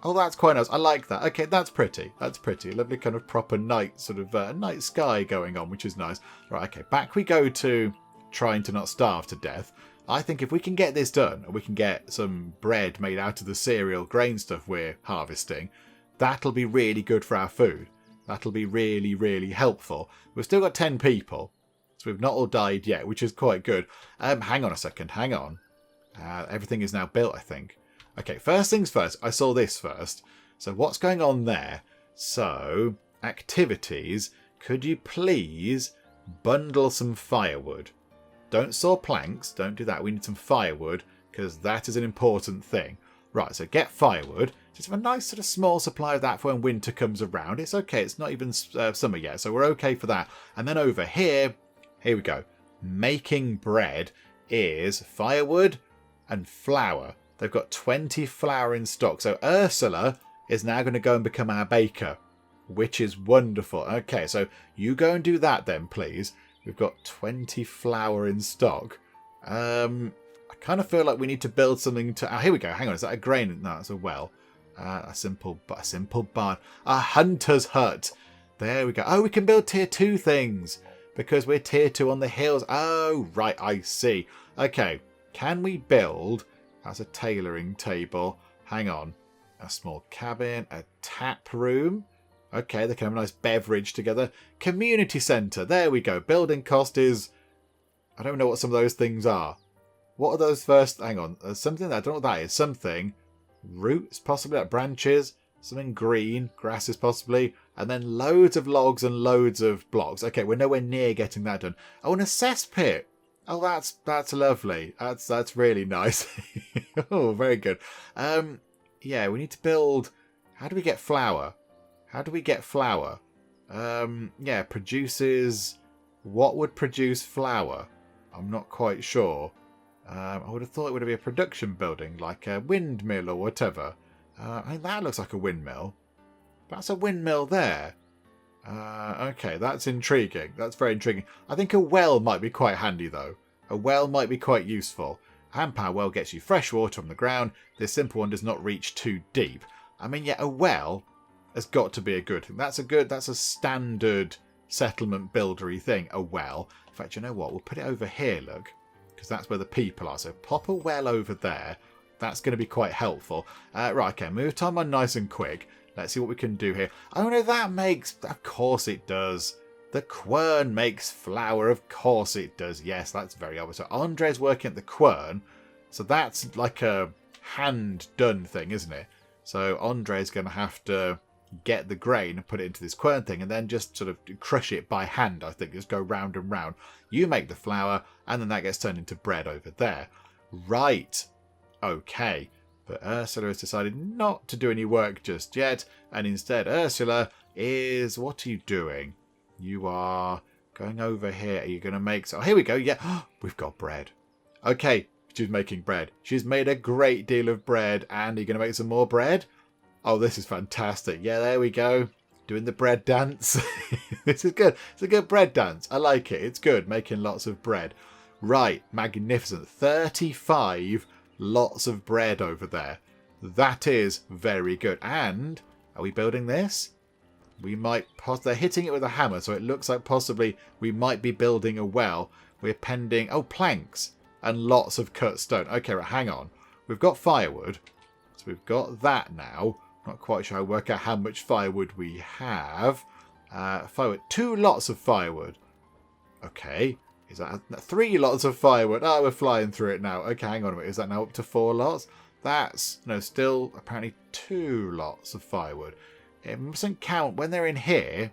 Oh, that's quite nice. I like that. Okay, that's pretty. A lovely kind of proper night, night sky going on, which is nice. Right, okay, back we go to trying to not starve to death. I think if we can get this done, and we can get some bread made out of the cereal grain stuff we're harvesting, that'll be really good for our food. That'll be really, really helpful. We've still got 10 people, so we've not all died yet, which is quite good. Hang on a second, hang on. Everything is now built, I think. Okay, first things first, I saw this first. So what's going on there? So, activities, could you please bundle some firewood? Don't saw planks, don't do that. We need some firewood, because that is an important thing. Right, so get firewood. Just have a nice sort of small supply of that for when winter comes around. It's okay, it's not even summer yet, so we're okay for that. And then over here we go. Making bread is firewood and flour. They've got 20 flour in stock. So Ursula is now going to go and become our baker, which is wonderful. Okay, so you go and do that then, please. We've got 20 flour in stock. I kind of feel like we need to build something to... here we go. Hang on. Is that a grain? No, it's a well. A simple barn. A hunter's hut. There we go. Oh, we can build tier 2 things because we're tier 2 on the hills. Oh, right. I see. Okay. Can we build... That's a tailoring table. Hang on. A small cabin. A tap room. Okay, they can have a nice beverage together. Community centre. There we go. Building cost is... I don't know what some of those things are. What are those first? Hang on. There's something I don't know what that is. Something. Roots, possibly. Like branches. Something green. Grasses, possibly. And then loads of logs and loads of blocks. Okay, we're nowhere near getting that done. Oh, and a cesspit. Oh, that's lovely. That's really nice. Oh, very good. Yeah, we need to build... How do we get flour? Yeah, produces... What would produce flour? I'm not quite sure. I would have thought it would be a production building, like a windmill or whatever. I think that looks like a windmill. That's a windmill there. Okay, that's intriguing. That's very intriguing. I think a well might be quite handy, though. A well might be quite useful. A hand-power well gets you fresh water from the ground. This simple one does not reach too deep. I mean, yeah, a well has got to be a good thing. That's a standard settlement buildery thing, a well. In fact, you know what? We'll put it over here, look, because that's where the people are. So pop a well over there. That's going to be quite helpful. Right, okay, move time on nice and quick. Let's see what we can do here. Oh no, that makes... Of course it does. The quern makes flour. Of course it does. Yes, that's very obvious. So Andre's working at the quern. So that's like a hand-done thing, isn't it? So Andre's going to have to get the grain and put it into this quern thing and then just sort of crush it by hand, I think. Just go round and round. You make the flour and then that gets turned into bread over there. Right. Okay. But Ursula has decided not to do any work just yet. And instead, Ursula is... What are you doing? You are going over here. Are you going to make... So here we go. Yeah. We've got bread. Okay. She's making bread. She's made a great deal of bread. And are you going to make some more bread? Oh, this is fantastic. Yeah, there we go. Doing the bread dance. This is good. It's a good bread dance. I like it. It's good. Making lots of bread. Right. Magnificent. 35 lots of bread over there. That is very good. And are we building this? We might... They're hitting it with a hammer, so it looks like possibly we might be building a well. We're pending... Oh, planks. And lots of cut stone. Okay, right, hang on. We've got firewood. So we've got that now. Not quite sure how to work out how much firewood we have. Firewood. 2 lots of firewood. Okay. Is that 3 lots of firewood? Oh, we're flying through it now. Okay, hang on a minute. Is that now up to 4 lots? That's... No, still apparently 2 lots of firewood. It mustn't count. When they're in here,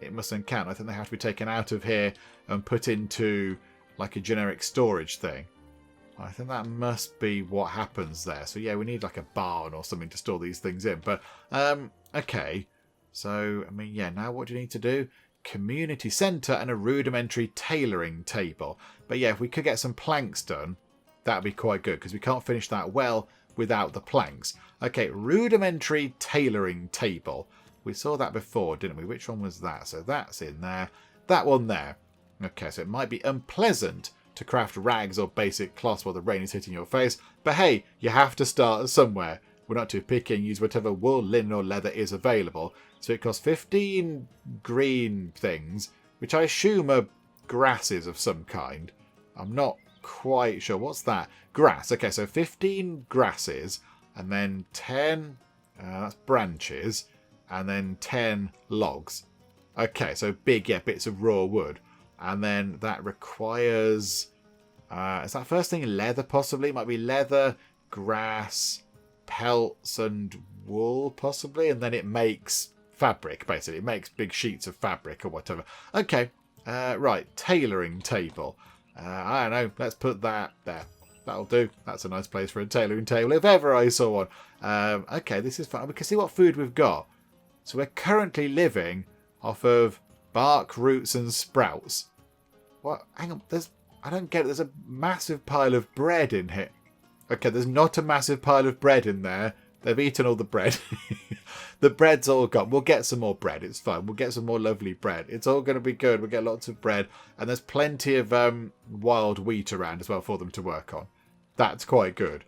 it mustn't count. I think they have to be taken out of here and put into like a generic storage thing. I think that must be what happens there. So yeah, we need like a barn or something to store these things in. But, okay. So, I mean, yeah, now what do you need to do? Community centre and a rudimentary tailoring table. But yeah, if we could get some planks done, that'd be quite good because we can't finish that well without the planks. Okay, rudimentary tailoring table. We saw that before, didn't we? Which one was that? So that's in there. That one there. Okay, so it might be unpleasant to craft rags or basic cloths while the rain is hitting your face. But hey, you have to start somewhere. We're not too picky and use whatever wool, linen or leather is available. So it costs 15 green things, which I assume are grasses of some kind. I'm not quite sure. What's that? Grass. Okay, so 15 grasses and then 10 that's branches and then 10 logs. Okay, so big, yeah, bits of raw wood. And then that requires... is that first thing leather, possibly? It might be leather, grass, pelts, and wool, possibly. And then it makes fabric, basically. It makes big sheets of fabric or whatever. Okay, right. Tailoring table. I don't know. Let's put that there. That'll do. That's a nice place for a tailoring table, if ever I saw one. Okay, this is fun. We can see what food we've got. So we're currently living off of bark, roots, and sprouts. What? Hang on. I don't get it. There's a massive pile of bread in here. Okay, there's not a massive pile of bread in there. They've eaten all the bread. The bread's all gone. We'll get some more bread. It's fine. We'll get some more lovely bread. It's all going to be good. We'll get lots of bread. And there's plenty of wild wheat around as well for them to work on. That's quite good.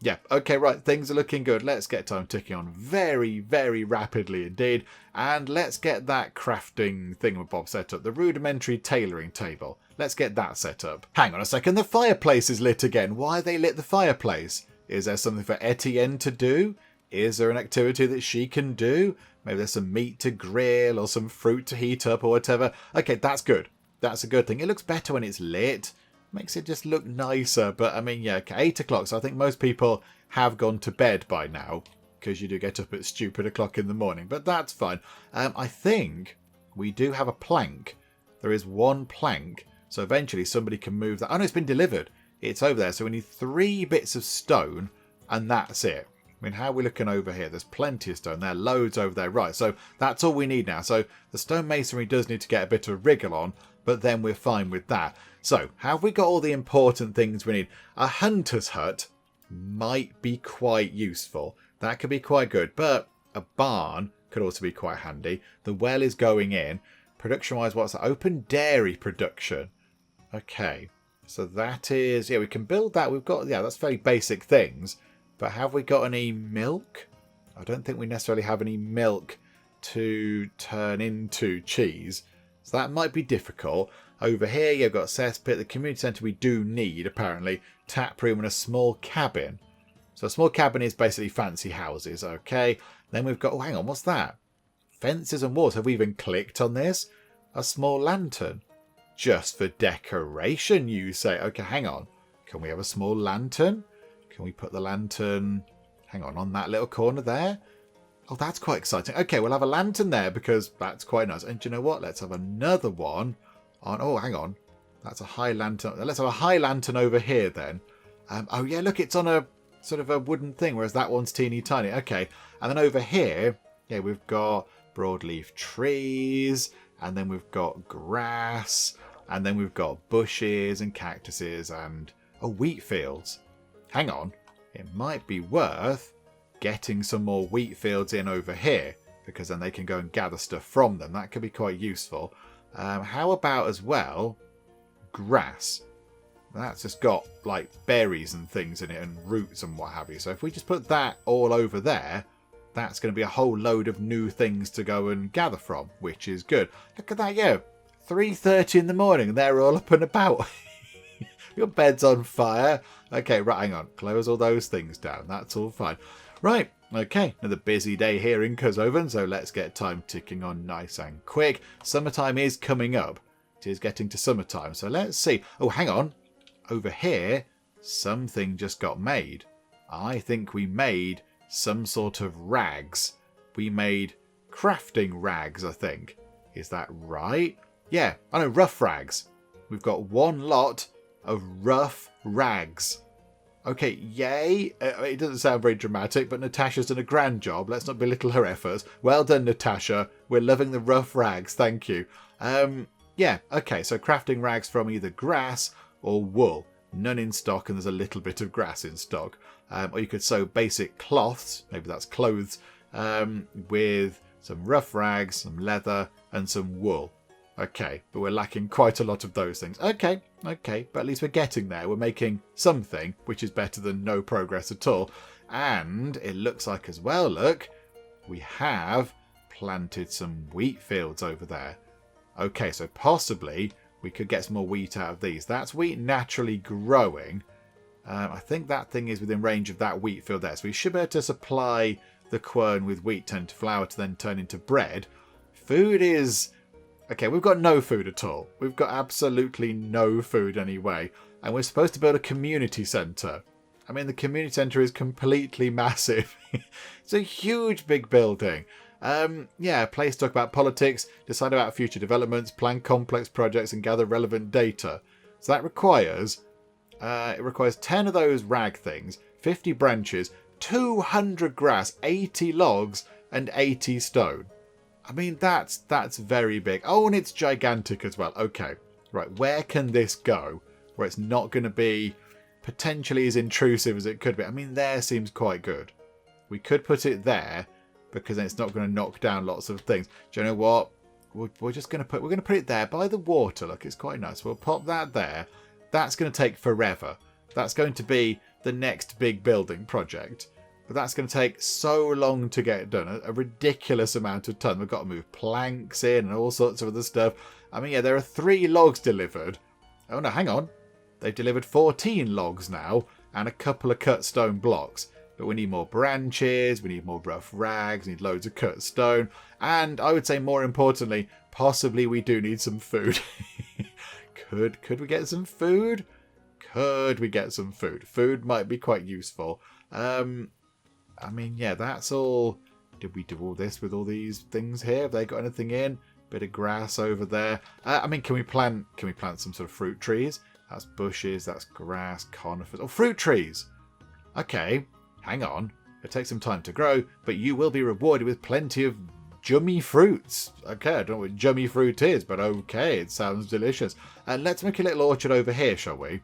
Yeah, okay, right, things are looking good. Let's get time ticking on very, very rapidly indeed. And let's get that crafting thingamabob set up, the rudimentary tailoring table. Let's get that set up. Hang on a second, the fireplace is lit again. Why they lit the fireplace? Is there something for Etienne to do? Is there an activity that she can do? Maybe there's some meat to grill or some fruit to heat up or whatever. Okay, that's good. That's a good thing. It looks better when it's lit. Makes it just look nicer. But I mean, yeah, okay, 8 o'clock. So I think most people have gone to bed by now because you do get up at stupid o'clock in the morning. But that's fine. I think we do have a plank. There is 1 plank. So eventually somebody can move that. Oh no, it's been delivered. It's over there. So we need 3 bits of stone and that's it. I mean, how are we looking over here? There's plenty of stone there. Loads over there. Right, so that's all we need now. So the stone masonry does need to get a bit of wriggle on, but then we're fine with that. So, have we got all the important things we need? A hunter's hut might be quite useful. That could be quite good, but a barn could also be quite handy. The well is going in. Production-wise, what's that? Open dairy production. Okay, so that is... Yeah, we can build that. We've got... Yeah, that's very basic things. But have we got any milk? I don't think we necessarily have any milk to turn into cheese. So that might be difficult. Over here, you've got cesspit, the community centre we do need, apparently, tap room and a small cabin. So a small cabin is basically fancy houses, okay. Then we've got, oh, hang on, what's that? Fences and walls. Have we even clicked on this? A small lantern. Just for decoration, you say. Okay, hang on. Can we have a small lantern? Can we put the lantern, hang on that little corner there? Oh, that's quite exciting. Okay, we'll have a lantern there because that's quite nice. And do you know what? Let's have another one on, oh, hang on. That's a high lantern. Let's have a high lantern over here then. Oh, yeah, look, it's on a sort of a wooden thing, whereas that one's teeny tiny. Okay, and then over here, yeah, we've got broadleaf trees, and then we've got grass, and then we've got bushes and cactuses and wheat fields. Hang on, it might be worth getting some more wheat fields in over here, because then they can go and gather stuff from them. That could be quite useful. How about as well grass? That's just got like berries and things in it and roots and what have you. So if we just put that all over there, that's going to be a whole load of new things to go and gather from, which is good. Look at that, yeah. 3:30 in the morning and they're all up and about. Your bed's on fire. Okay, right, hang on. Close all those things down. That's all fine. Right, okay. Another busy day here in Kerzoven, so let's get time ticking on nice and quick. Summertime is coming up. It is getting to summertime, so let's see. Oh, hang on. Over here, something just got made. I think we made some sort of rags. We made crafting rags, I think. Is that right? Yeah, I know, rough rags. We've got one lot of rough rags. Okay, yay. It doesn't sound very dramatic, but Natasha's done a grand job. Let's not belittle her efforts. Well done, Natasha. We're loving the rough rags. Thank you. Yeah, okay, so crafting rags from either grass or wool. None in stock, and there's a little bit of grass in stock. Or you could sew basic cloths, maybe that's clothes, with some rough rags, some leather, and some wool. Okay, but we're lacking quite a lot of those things. Okay, but at least we're getting there. We're making something, which is better than no progress at all. And it looks like as well, look, we have planted some wheat fields over there. Okay, so possibly we could get some more wheat out of these. That's wheat naturally growing. I think that thing is within range of that wheat field there. So we should be able to supply the quern with wheat turned to flour to then turn into bread. Food is... Okay, we've got no food at all. We've got absolutely no food anyway. And we're supposed to build a community centre. I mean, the community centre is completely massive. It's a huge big building. Yeah, place to talk about politics, decide about future developments, plan complex projects and gather relevant data. So that requires... it requires 10 of those rag things, 50 branches, 200 grass, 80 logs and 80 stone. I mean, that's very big. Oh, and it's gigantic as well. Okay, right, where can this go where it's not going to be potentially as intrusive as it could be? I mean, there seems quite good. We could put it there because then it's not going to knock down lots of things. Do you know what? We're just going to put it there by the water. Look, it's quite nice. We'll pop that there. That's going to take forever. That's going to be the next big building project. But that's going to take so long to get done. A ridiculous amount of time. We've got to move planks in and all sorts of other stuff. I mean, yeah, there are 3 logs delivered. Oh, no, hang on. They've delivered 14 logs now and a couple of cut stone blocks. But we need more branches. We need more rough rags. We need loads of cut stone. And I would say more importantly, possibly we do need some food. Could we get some food? Could we get some food? Food might be quite useful. I mean, yeah, that's all. Did we do all this with all these things here? Have they got anything in? Bit of grass over there. I mean, can we plant some sort of fruit trees? That's bushes, that's grass, conifers. Oh, fruit trees! Okay, hang on. It takes some time to grow, but you will be rewarded with plenty of jummy fruits. Okay, I don't know what jummy fruit is, but okay, it sounds delicious. And let's make a little orchard over here, shall we?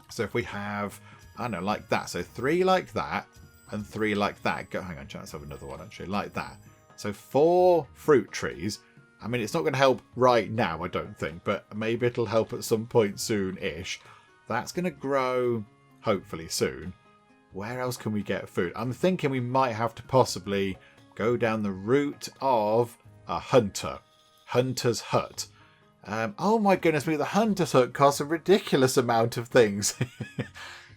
So if we have, I don't know, like that. So 3 like that and 3 like that. Go, hang on, let's have another one actually, like that. So 4 fruit trees. I mean, it's not going to help right now, I don't think, but maybe it'll help at some point soon-ish. That's going to grow, hopefully, soon. Where else can we get food? I'm thinking we might have to possibly go down the route of a hunter. Hunter's hut. Oh my goodness me, the hunter's hut costs a ridiculous amount of things.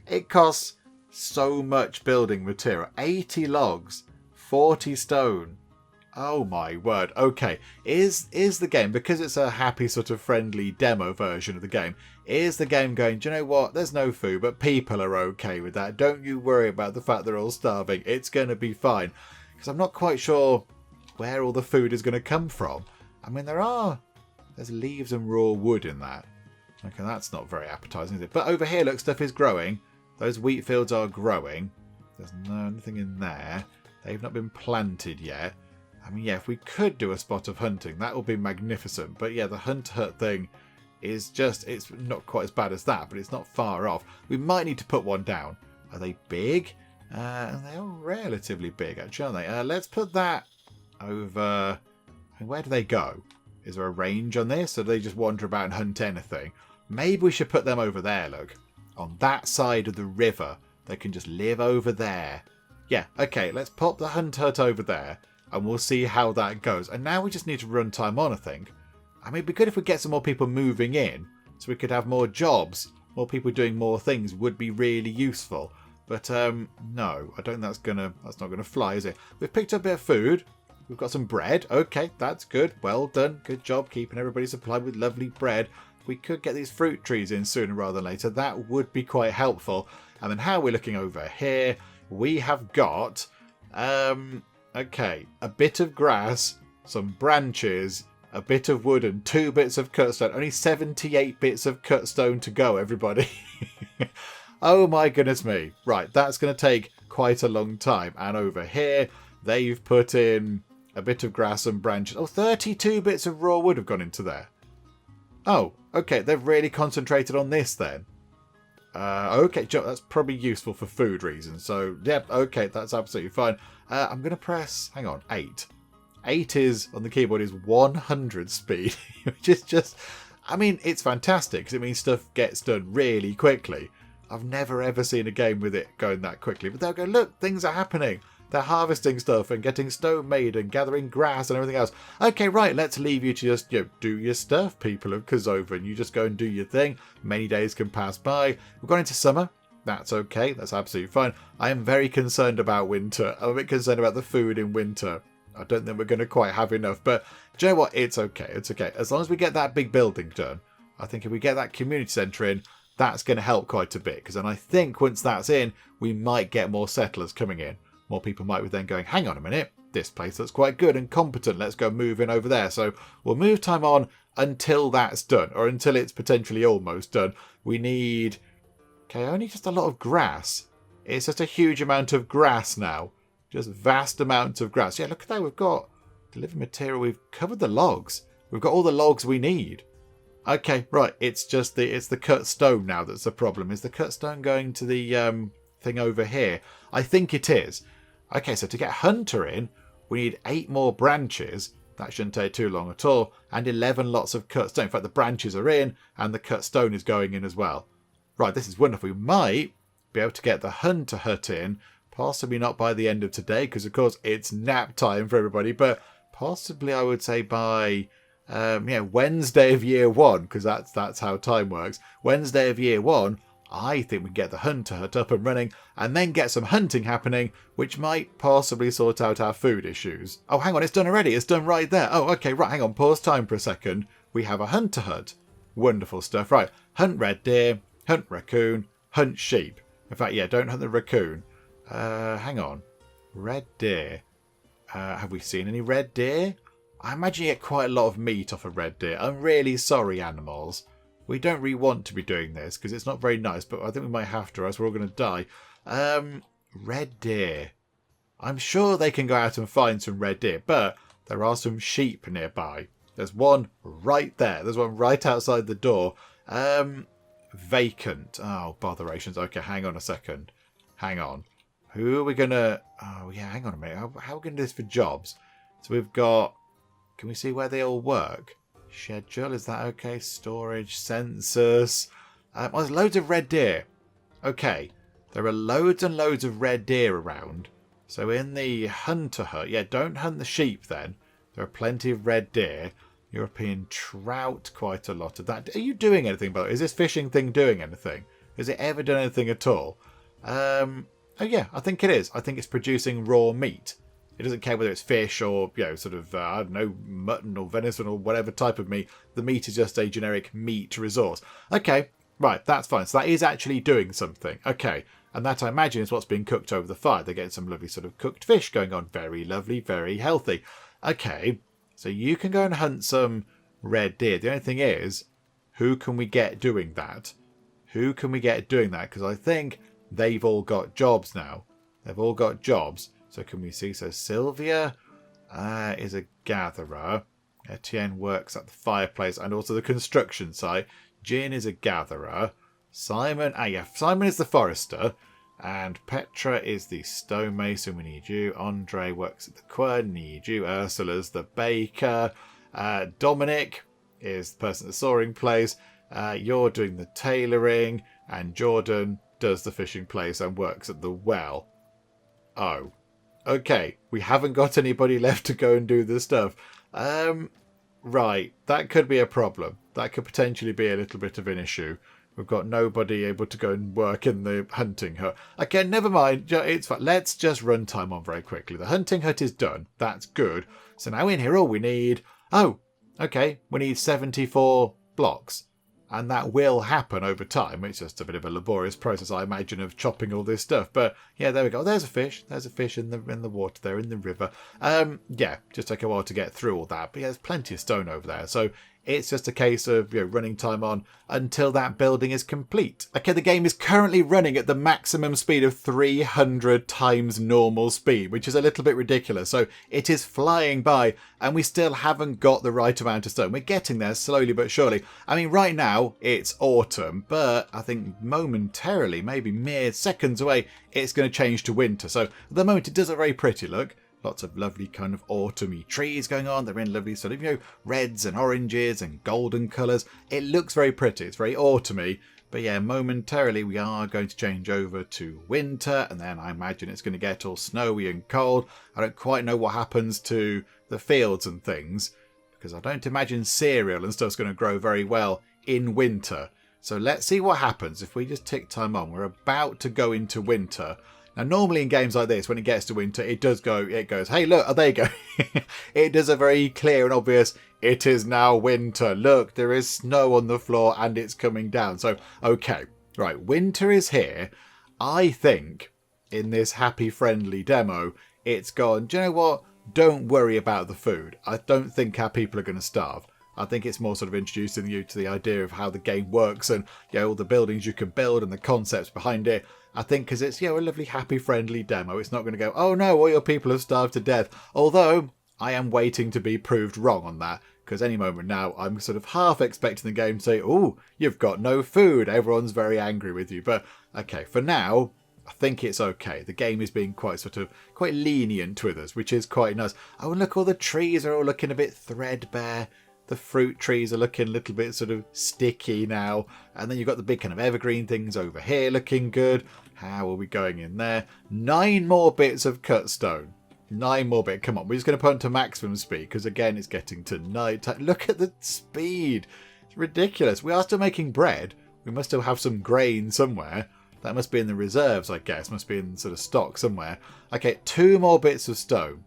It costs so much building material. 80 logs, 40 stone. Oh my word. Okay, is the game, because it's a happy sort of friendly demo version of the game, is the game going, do you know what, there's no food, but people are okay with that. Don't you worry about the fact they're all starving. It's going to be fine. Because I'm not quite sure where all the food is going to come from. I mean, there's leaves and raw wood in that. Okay, that's not very appetizing, is it? But over here, look, stuff is growing. Those wheat fields are growing. There's nothing in there. They've not been planted yet. I mean, yeah, if we could do a spot of hunting, that would be magnificent. But yeah, the hunt hut thing is just, it's not quite as bad as that, but it's not far off. We might need to put one down. Are they big? They are relatively big, actually, aren't they? Let's put that over. Where do they go? Is there a range on this? Or do they just wander about and hunt anything? Maybe we should put them over there, look. On that side of the river. They can just live over there. Yeah, okay, let's pop the hunt hut over there. And we'll see how that goes. And now we just need to run time on, I think. I mean, it'd be good if we get some more people moving in. So we could have more jobs. More people doing more things would be really useful. But no, I don't think that's not gonna fly, is it? We've picked up a bit of food. We've got some bread. Okay, that's good. Well done. Good job keeping everybody supplied with lovely bread. We could get these fruit trees in sooner rather than later. That would be quite helpful. And then how we're looking over here, we have got okay, a bit of grass, some branches, a bit of wood and 2 bits of cut stone. Only 78 bits of cut stone to go, everybody. Oh my goodness me. Right, that's going to take quite a long time. And over here, they've put in a bit of grass and branches. Oh, 32 bits of raw wood have gone into there. Oh, okay, they've really concentrated on this then. Okay, that's probably useful for food reasons. So, yep, okay, that's absolutely fine. I'm going to press, hang on, 8. 8 is, on the keyboard, is 100 speed, which is just, I mean, it's fantastic because it means stuff gets done really quickly. I've never ever seen a game with it going that quickly. But they'll go, look, things are happening. They're harvesting stuff and getting stone made and gathering grass and everything else. Okay, right, let's leave you to just do your stuff, people of Kerzoven. You just go and do your thing. Many days can pass by. We've gone into summer. That's okay. That's absolutely fine. I am very concerned about winter. I'm a bit concerned about the food in winter. I don't think we're going to quite have enough. But do you know what? It's okay. It's okay. As long as we get that big building done, I think if we get that community centre in, that's going to help quite a bit. Because then I think once that's in, we might get more settlers coming in. More people might be then going, hang on a minute, this place looks quite good and competent. Let's go move in over there. So we'll move time on until that's done, or until it's potentially almost done. We need, okay, only just a lot of grass. It's just a huge amount of grass now. Just vast amounts of grass. Yeah, look at that. We've got delivered material. We've covered the logs. We've got all the logs we need. Okay, right. It's the cut stone now that's the problem. Is the cut stone going to the thing over here? I think it is. Okay, so to get Hunter in, we need 8 more branches. That shouldn't take too long at all. And 11 lots of cut stone. In fact, the branches are in and the cut stone is going in as well. Right, this is wonderful. We might be able to get the Hunter hut in. Possibly not by the end of today because, of course, it's nap time for everybody. But possibly, I would say, by Wednesday of year 1, because that's how time works. Wednesday of year 1, I think we can get the Hunter hut up and running and then get some hunting happening, which might possibly sort out our food issues. Oh, hang on, it's done already. It's done right there. Oh, okay, right, hang on, pause time for a second. We have a Hunter hut. Wonderful stuff. Right, hunt red deer, hunt raccoon, hunt sheep. In fact, yeah, don't hunt the raccoon. Hang on. Red deer. Have we seen any red deer? I imagine you get quite a lot of meat off a red deer. I'm really sorry, animals. We don't really want to be doing this because it's not very nice, but I think we might have to or else we're all going to die. Red deer. I'm sure they can go out and find some red deer, but there are some sheep nearby. There's one right there. There's one right outside the door. Vacant. Oh, botherations. Okay, hang on a second. Hang on. Who are we going to... Oh, yeah, hang on a minute. How are we going to do this for jobs? So we've got... Can we see where they all work? Schedule, is that okay? Storage, census. Well, there's loads of red deer. Okay, there are loads and loads of red deer around. So in the hunter hut, yeah, don't hunt the sheep then. There are plenty of red deer. European trout, quite a lot of that. Are you doing anything about it? Is this fishing thing doing anything? Has it ever done anything at all? Oh yeah, I think it is. I think it's producing raw meat. It doesn't care whether it's fish or, sort of, I don't know, mutton or venison or whatever type of meat. The meat is just a generic meat resource. Okay, right, that's fine. So that is actually doing something. Okay, and that I imagine is what's being cooked over the fire. They're getting some lovely sort of cooked fish going on. Very lovely, very healthy. Okay, so you can go and hunt some red deer. The only thing is, who can we get doing that? Who can we get doing that? Because I think they've all got jobs now. They've all got jobs. So can we see? So Sylvia is a gatherer. Etienne works at the fireplace and also the construction site. Jin is a gatherer. Simon, Simon is the forester. And Petra is the stonemason. We need you. Andre works at the quern. Need you. Ursula's the baker. Dominic is the person at the soaring place. You're doing the tailoring. And Jordan does the fishing place and works at the well. Oh. Okay, we haven't got anybody left to go and do the stuff. Right, that could be a problem. That could potentially be a little bit of an issue. We've got nobody able to go and work in the hunting hut. Okay, never mind. It's fine. Let's just run time on very quickly. The hunting hut is done. That's good. So now in here, all we need... Oh, okay. We need 74 blocks. And that will happen over time. It's just a bit of a laborious process, I imagine, of chopping all this stuff. But yeah, there we go. There's a fish. There's a fish in the water there, in the river. Yeah, just take a while to get through all that. But yeah, there's plenty of stone over there. So it's just a case of running time on until that building is complete. Okay, the game is currently running at the maximum speed of 300 times normal speed, which is a little bit ridiculous. So it is flying by, and we still haven't got the right amount of stone. We're getting there slowly but surely. I mean, right now it's autumn, but I think momentarily, maybe mere seconds away, it's going to change to winter. So at the moment, it does a very pretty look. Lots of lovely kind of autumny trees going on. They're in lovely sort of, reds and oranges and golden colours. It looks very pretty. It's very autumny. But yeah, momentarily we are going to change over to winter. And then I imagine it's going to get all snowy and cold. I don't quite know what happens to the fields and things, because I don't imagine cereal and stuff's going to grow very well in winter. So let's see what happens if we just tick time on. We're about to go into winter. Now, normally in games like this, when it gets to winter, it goes, hey, look, oh, there you go. It does a very clear and obvious, it is now winter. Look, there is snow on the floor and it's coming down. So, okay, right, winter is here. I think in this happy, friendly demo, it's gone, do you know what? Don't worry about the food. I don't think our people are going to starve. I think it's more sort of introducing you to the idea of how the game works and all the buildings you can build and the concepts behind it. I think because it's a lovely, happy, friendly demo. It's not going to go, oh no, all your people have starved to death. Although I am waiting to be proved wrong on that, because any moment now I'm sort of half expecting the game to say, oh, you've got no food. Everyone's very angry with you. But okay, for now, I think it's okay. The game is being quite lenient with us, which is quite nice. Oh, and look, all the trees are all looking a bit threadbare. The fruit trees are looking a little bit sort of sticky now. And then you've got the big kind of evergreen things over here looking good. How are we going in there? 9 more bits of cut stone. 9 more bits. Come on, we're just going to put it to maximum speed because, again, it's getting to night time. Look at the speed. It's ridiculous. We are still making bread. We must still have some grain somewhere. That must be in the reserves, I guess. Must be in sort of stock somewhere. Okay, 2 more bits of stone.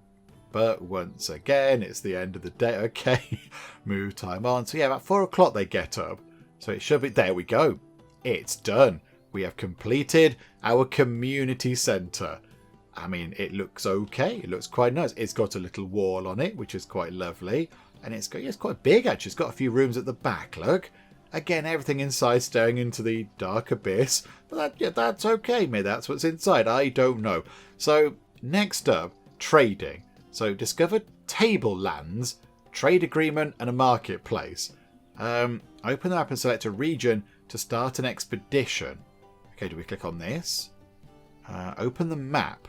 But once again, it's the end of the day. Okay, move time on. So yeah, about 4 o'clock they get up. So it should be... There we go. It's done. We have completed our community centre. I mean, it looks okay. It looks quite nice. It's got a little wall on it, which is quite lovely. And it's quite big, actually. It's got a few rooms at the back, look. Again, everything inside staring into the dark abyss. But that's okay. Maybe that's what's inside. I don't know. So next up, trading. So discover table lands, trade agreement and a marketplace. Open the map and select a region to start an expedition. Okay, do we click on this? Open the map.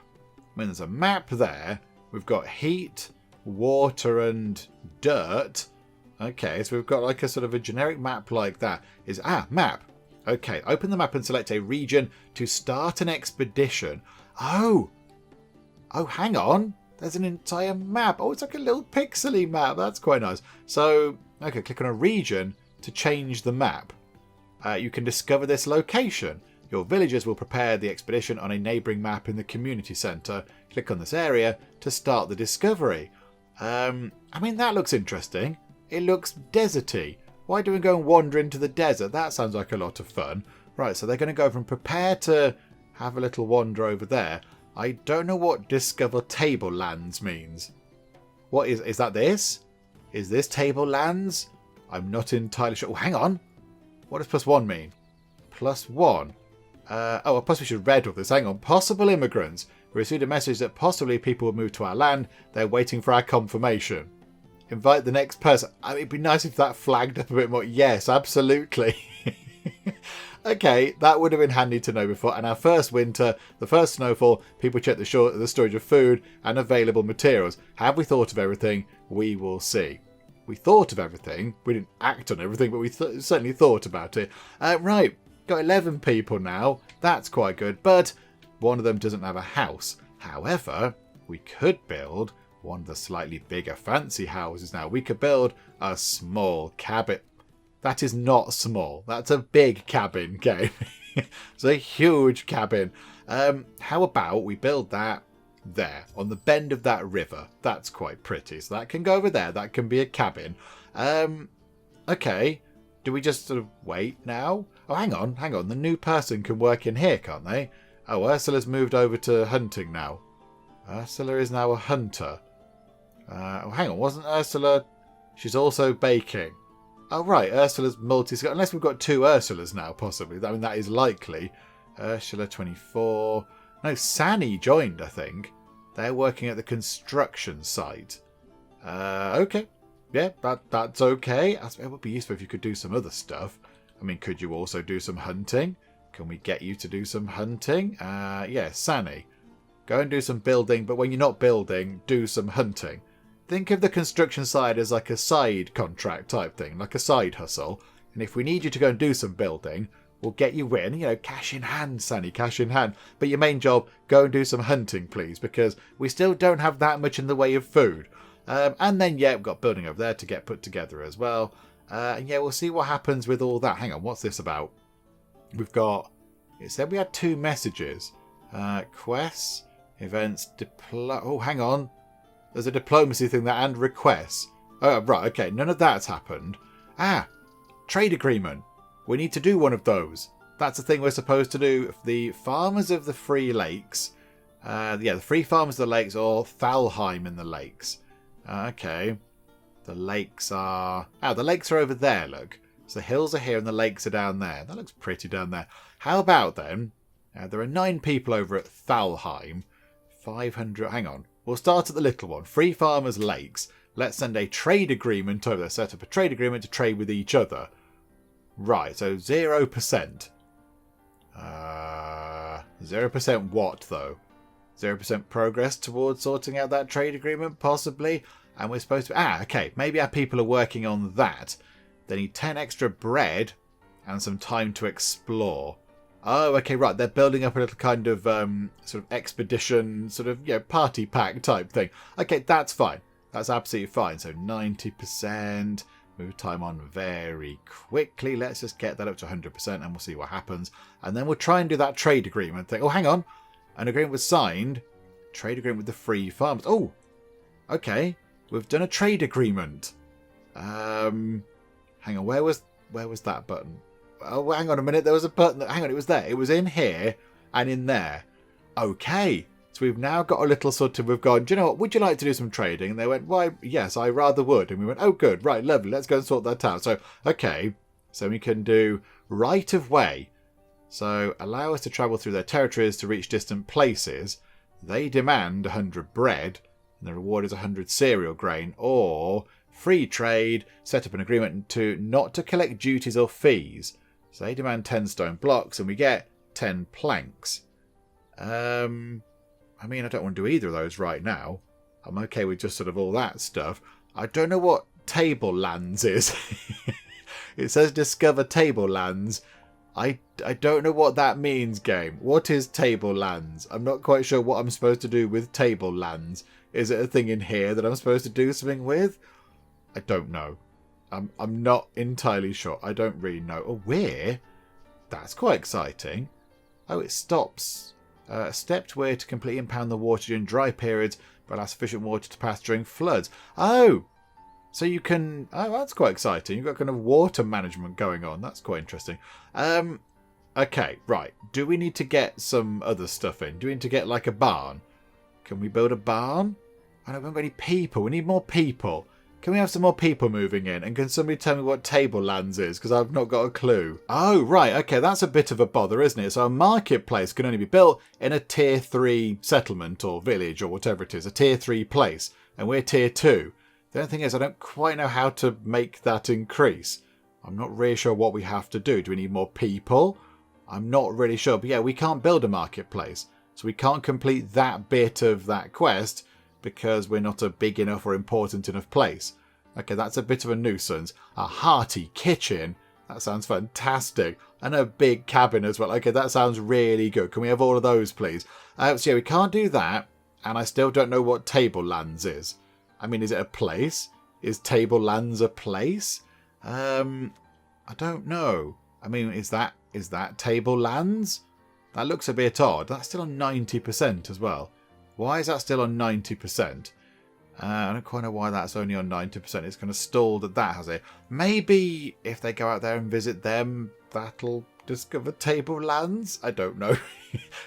When there's a map there, we've got heat, water and dirt. Okay, so we've got like a sort of a generic map like that. Map. Okay, open the map and select a region to start an expedition. Oh! Oh, hang on. There's an entire map. Oh, it's like a little pixely map. That's quite nice. So, okay, click on a region to change the map. You can discover this location. Your villagers will prepare the expedition on a neighbouring map in the community centre. Click on this area to start the discovery. I mean, that looks interesting. It looks deserty. Why do we go and wander into the desert? That sounds like a lot of fun. Right, so they're going to go from prepare to have a little wander over there. I don't know what discover tablelands means. What is that this? Is this tablelands? I'm not entirely sure. Oh, hang on. What does +1 mean? +1. I possibly should read all this. Hang on. Possible immigrants. We received a message that possibly people will move to our land. They're waiting for our confirmation. Invite the next person. I mean, it'd be nice if that flagged up a bit more. Yes, absolutely. Okay, that would have been handy to know before. And our first winter, the first snowfall, people check the storage of food and available materials. Have we thought of everything? We will see. We thought of everything. We didn't act on everything, but we certainly thought about it. Right, got 11 people now. That's quite good. But one of them doesn't have a house. However, we could build one of the slightly bigger fancy houses now. We could build a small cabin. That is not small. That's a big cabin game. It's a huge cabin. How about we build that there on the bend of that river? That's quite pretty. So that can go over there. That can be a cabin. Okay. Do we just sort of wait now? Oh, hang on. The new person can work in here, can't they? Oh, Ursula's moved over to hunting now. Ursula is now a hunter. Oh, hang on. Wasn't Ursula... She's also baking. Oh, right. Ursula's multi-skill. Unless we've got 2 Ursulas now, possibly. I mean, that is likely. Ursula, 24. No, Sani joined, I think. They're working at the construction site. Okay. Yeah, that's okay. It would be useful if you could do some other stuff. I mean, could you also do some hunting? Can we get you to do some hunting? Yeah, Sani. Go and do some building, but when you're not building, do some hunting. Think of the construction side as like a side contract type thing, like a side hustle. And if we need you to go and do some building, we'll get you in, cash in hand, Sani, cash in hand. But your main job, go and do some hunting, please, because we still don't have that much in the way of food. And then, yeah, we've got building over there to get put together as well. And yeah, we'll see what happens with all that. Hang on, what's this about? We've got, it said we had 2 messages. Quests, events, oh, hang on. There's a diplomacy thing there and requests. Oh, right, okay. None of that's happened. Trade agreement. We need to do one of those. That's the thing we're supposed to do. The farmers of the Free Lakes. The Free Farmers of the Lakes or Thalheim in the Lakes. Okay. The lakes are... the lakes are over there, look. So the hills are here and the lakes are down there. That looks pretty down there. How about then... there are 9 people over at Thalheim. 500... Hang on. We'll start at the little one. Free Farmers Lakes. Let's send a trade agreement over there. Set up a trade agreement to trade with each other. Right, so 0%. 0% what, though? 0% progress towards sorting out that trade agreement, possibly? And we're supposed to... okay. Maybe our people are working on that. They need 10 extra bread and some time to explore. Oh, okay, right. They're building up a little kind of sort of expedition, sort of, party pack type thing. Okay, that's fine. That's absolutely fine. So 90%. Move time on very quickly. Let's just get that up to 100% and we'll see what happens. And then we'll try and do that trade agreement thing. Oh, hang on. An agreement was signed. Trade agreement with the Free Farmers. Oh, okay. We've done a trade agreement. Hang on. Where was that button? Oh, hang on a minute. There was a button. Hang on. It was there. It was in here and in there. Okay. So we've now got a little sort of, we've gone, do you know what? Would you like to do some trading? And they went, why, yes, I rather would. And we went, oh, good. Right. Lovely. Let's go and sort that out. So, okay. So we can do right of way. So allow us to travel through their territories to reach distant places. They demand 100 bread. And the reward is 100 cereal grain. Or free trade. Set up an agreement to not to collect duties or fees. So they demand 10 stone blocks and we get 10 planks. I mean, I don't want to do either of those right now. I'm okay with just sort of all that stuff. I don't know what tablelands is. It says discover tablelands. I don't know what that means, game. What is tablelands? I'm not quite sure what I'm supposed to do with tablelands. Is it a thing in here that I'm supposed to do something with? I don't know. I'm not entirely sure. I don't really know. Oh, weir? That's quite exciting. Oh, it stops. Stepped weir to completely impound the water during dry periods, but allow sufficient water to pass during floods. Oh! So you can... Oh, that's quite exciting. You've got kind of water management going on. That's quite interesting. Okay, right. Do we need to get some other stuff in? Do we need to get like a barn? Can we build a barn? I don't have any people. We need more people. Can we have some more people moving in? And can somebody tell me what tablelands is? Because I've not got a clue. Oh, right. Okay, that's a bit of a bother, isn't it? So a marketplace can only be built in a tier 3 settlement or village or whatever it is. A tier 3 place. And we're tier 2. The only thing is I don't quite know how to make that increase. I'm not really sure what we have to do. Do we need more people? I'm not really sure. But yeah, we can't build a marketplace. So we can't complete that bit of that quest because we're not a big enough or important enough place. Okay, that's a bit of a nuisance. A hearty kitchen. That sounds fantastic. And a big cabin as well. Okay, that sounds really good. Can we have all of those, please? So yeah, we can't do that. And I still don't know what tablelands is. I mean, is it a place? Is tablelands a place? I don't know. I mean, is that tablelands? That looks a bit odd. That's still on 90% as well. Why is that still on 90%? I don't quite know why that's only on 90%. It's kind of stalled at that, has it? Maybe if they go out there and visit them, that'll discover tablelands? I don't know.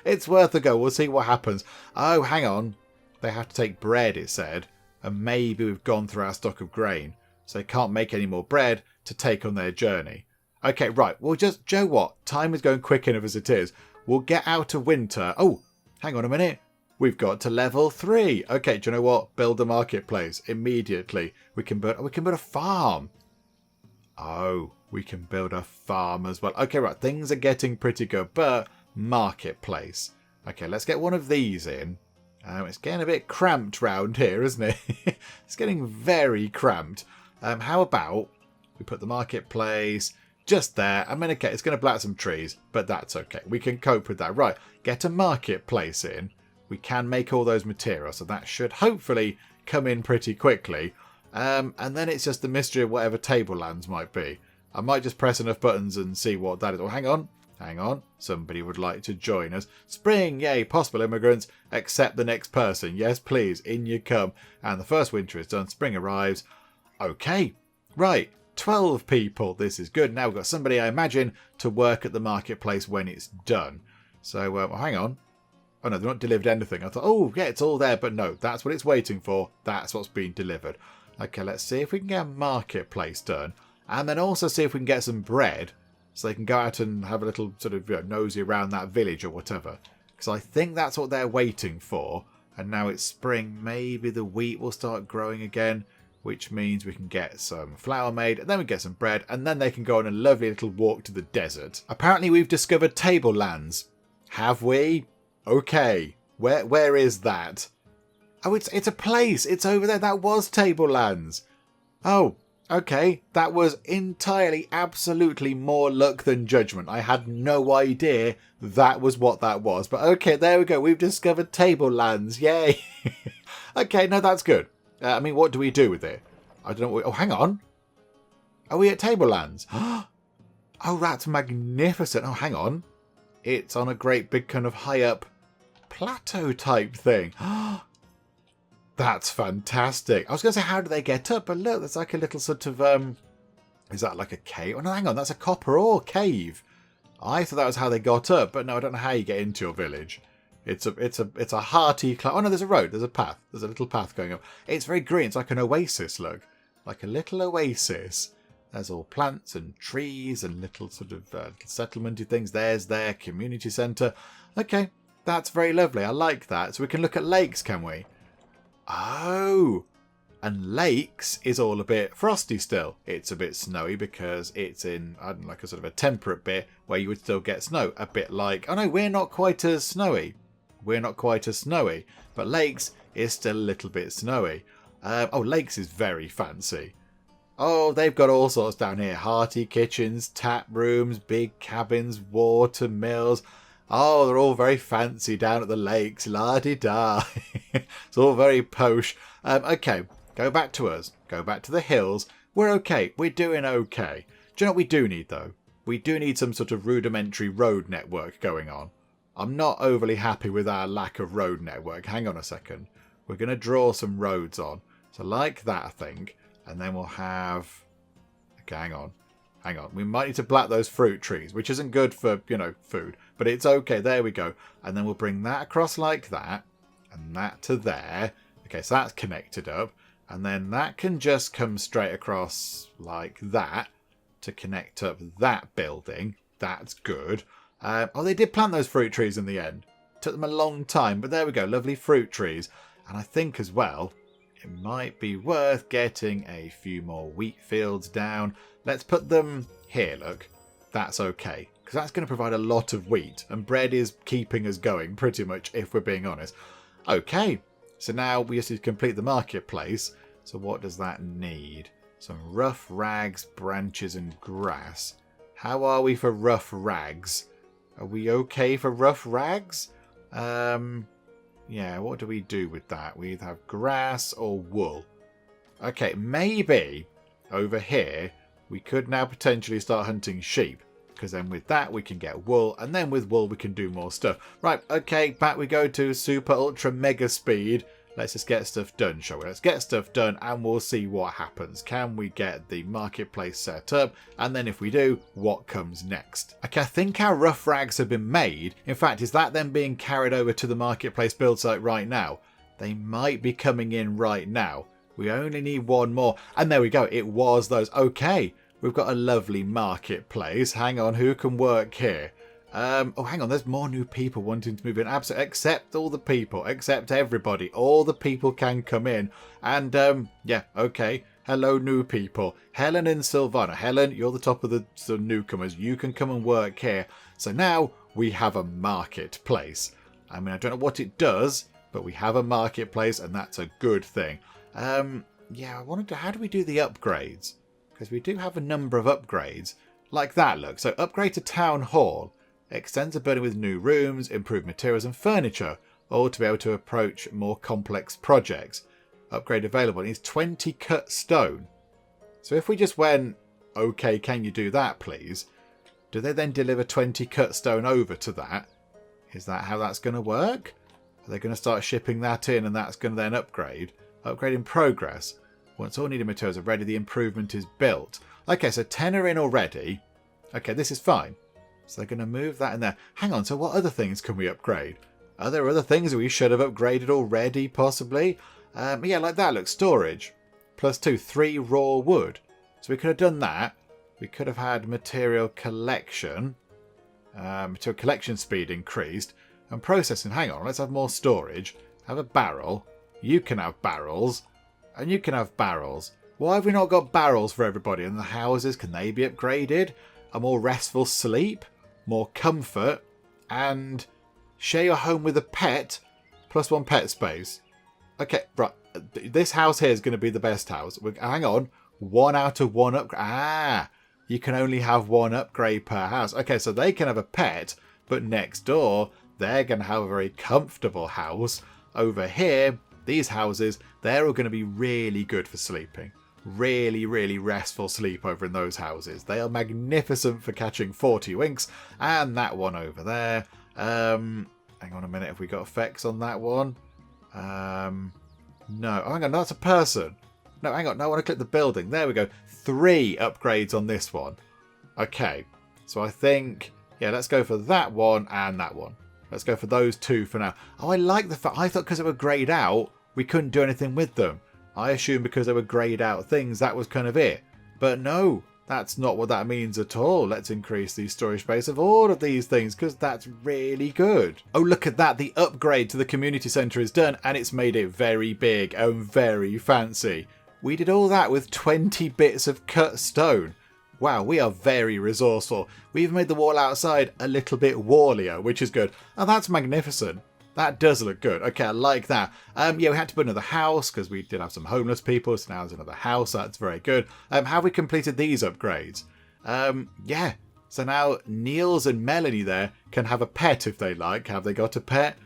It's worth a go. We'll see what happens. Oh, hang on. They have to take bread, it said. And maybe we've gone through our stock of grain. So they can't make any more bread to take on their journey. Okay, right. We'll just... Joe, what? Time is going quick enough as it is. We'll get out of winter. Oh, hang on a minute. We've got to level 3. Okay, do you know what? Build a marketplace immediately. We can build a farm. Oh, we can build a farm as well. Okay, right. Things are getting pretty good, but marketplace. Okay, let's get one of these in. It's getting a bit cramped round here, isn't it? It's getting very cramped. How about we put the marketplace just there? I mean, okay, it's going to black some trees, but that's okay. We can cope with that. Right, get a marketplace in. We can make all those materials, so that should hopefully come in pretty quickly. And then it's just the mystery of whatever tablelands might be. I might just press enough buttons and see what that is. Oh, hang on. Hang on. Somebody would like to join us. Spring, yay, possible immigrants. Accept the next person. Yes, please. In you come. And the first winter is done. Spring arrives. Okay. Right. 12 people. This is good. Now we've got somebody, I imagine, to work at the marketplace when it's done. So, hang on. Oh, no, they've not delivered anything. I thought, oh, yeah, it's all there. But no, that's what it's waiting for. That's what's being delivered. Okay, let's see if we can get a marketplace done. And then also see if we can get some bread. So they can go out and have a little sort of nosy around that village or whatever. Because I think that's what they're waiting for. And now it's spring. Maybe the wheat will start growing again. Which means we can get some flour made. And then we get some bread. And then they can go on a lovely little walk to the desert. Apparently we've discovered tablelands. Have we? Okay. Where is that? Oh, it's a place. It's over there. That was tablelands. Oh. Okay, that was entirely, absolutely more luck than judgment. I had no idea that was what that was. But okay, there we go. We've discovered tablelands. Yay. Okay, no, that's good. I mean, what do we do with it? I don't know. Oh, hang on. Are we at tablelands? Oh, that's magnificent. Oh, hang on. It's on a great big kind of high up plateau type thing. That's fantastic. I was going to say, how do they get up? But look, there's like a little sort of, is that like a cave? Oh, no, hang on. That's a copper ore cave. I thought that was how they got up, but no, I don't know how you get into your village. It's a hearty climb. Oh, no, there's a road. There's a path. There's a little path going up. It's very green. It's like an oasis, look. Like a little oasis. There's all plants and trees and little sort of little settlementy things. There's their community centre. Okay, that's very lovely. I like that. So we can look at lakes, can we? Oh, and lakes is all a bit frosty still. It's a bit snowy because it's in, I don't know, like a sort of a temperate bit where you would still get snow. A bit like, oh no, we're not quite as snowy. We're not quite as snowy. But lakes is still a little bit snowy. Oh, lakes is very fancy. Oh, they've got all sorts down here. Hearty kitchens, tap rooms, big cabins, water mills. Oh, they're all very fancy down at the lakes. La-di-da. It's all very posh. Okay, go back to us. Go back to the hills. We're okay. We're doing okay. Do you know what we do need, though? We do need some sort of rudimentary road network going on. I'm not overly happy with our lack of road network. Hang on a second. We're going to draw some roads on. So like that, I think. And then we'll have... Okay, hang on. Hang on. We might need to black those fruit trees, which isn't good for, food. But it's okay. There we go. And then we'll bring that across like that. And that to there. Okay, so that's connected up. And then that can just come straight across like that to connect up that building. That's good. Oh, they did plant those fruit trees in the end. Took them a long time, but there we go. Lovely fruit trees. And I think as well, it might be worth getting a few more wheat fields down. Let's put them here, look. That's okay. Because that's going to provide a lot of wheat. And bread is keeping us going, pretty much, if we're being honest. Okay. So now we just need to complete the marketplace. So what does that need? Some rough rags, branches and grass. How are we for rough rags? Are we okay for rough rags? Yeah, what do we do with that? We either have grass or wool. Okay, maybe over here we could now potentially start hunting sheep. Because then with that we can get wool. And then with wool we can do more stuff. Right, okay, back we go to super ultra mega speed. Let's just get stuff done, shall we? Let's get stuff done and we'll see what happens. Can we get the marketplace set up? And then if we do, what comes next? Okay, I think our rough rags have been made. In fact, is that then being carried over to the marketplace build site right now? They might be coming in right now. We only need one more. And there we go. It was those. Okay, we've got a lovely marketplace. Hang on, who can work here? Oh, hang on. There's more new people wanting to move in. Absolutely. Except all the people. Except everybody. All the people can come in. And, yeah, okay. Hello, new people. Helen and Silvana. Helen, you're the top of the newcomers. You can come and work here. So now we have a marketplace. I mean, I don't know what it does, but we have a marketplace and that's a good thing. Yeah, I wanted to... How do we do the upgrades? Because we do have a number of upgrades. Like that, look. So upgrade to Town Hall. Extends a building with new rooms, improved materials and furniture, all to be able to approach more complex projects. Upgrade available. It needs 20 cut stone. So if we just went, okay, can you do that, please? Do they then deliver 20 cut stone over to that? Is that how that's going to work? Are they going to start shipping that in and that's going to then upgrade? Upgrade in progress. Once all needed materials are ready, the improvement is built. Okay, so 10 are in already. Okay, this is fine. So they're going to move that in there. Hang on, so what other things can we upgrade? Are there other things that we should have upgraded already, possibly? Yeah, like that. Look, storage. +2, 3 raw wood. So we could have done that. We could have had material collection. Material collection speed increased. And processing. Hang on, let's have more storage. Have a barrel. You can have barrels. And you can have barrels. Why have we not got barrels for everybody? And the houses, can they be upgraded? A more restful sleep? More comfort, and share your home with a pet, +1 pet space. Okay, right. This house here is going to be the best house. Hang on. 1 out of 1 upgrade. Ah, you can only have 1 upgrade per house. Okay, so they can have a pet, but next door, they're going to have a very comfortable house. Over here, these houses, they're all going to be really good for sleeping. Really, really restful sleep over in those houses. They are magnificent for catching 40 winks. And that one over there. Hang on a minute. Have we got effects on that one? No. Oh, hang on. No, that's a person. No, hang on. No, I want to click the building. There we go. 3 upgrades on this one. Okay. So I think... Yeah, let's go for that one and that one. Let's go for those 2 for now. Oh, I like the fact... I thought because they were greyed out, we couldn't do anything with them. I assumed because they were greyed out things, that was kind of it. But no, that's not what that means at all. Let's increase the storage space of all of these things because that's really good. Oh, look at that. The upgrade to the community centre is done and it's made it very big and very fancy. We did all that with 20 bits of cut stone. Wow, we are very resourceful. We even made the wall outside a little bit wallier, which is good. Oh, that's magnificent. That does look good. Okay, I like that. Yeah, we had to put another house because we did have some homeless people. So now there's another house. That's very good. How have we completed these upgrades? Yeah. So now Niels and Melanie there can have a pet if they like. Have they got a pet?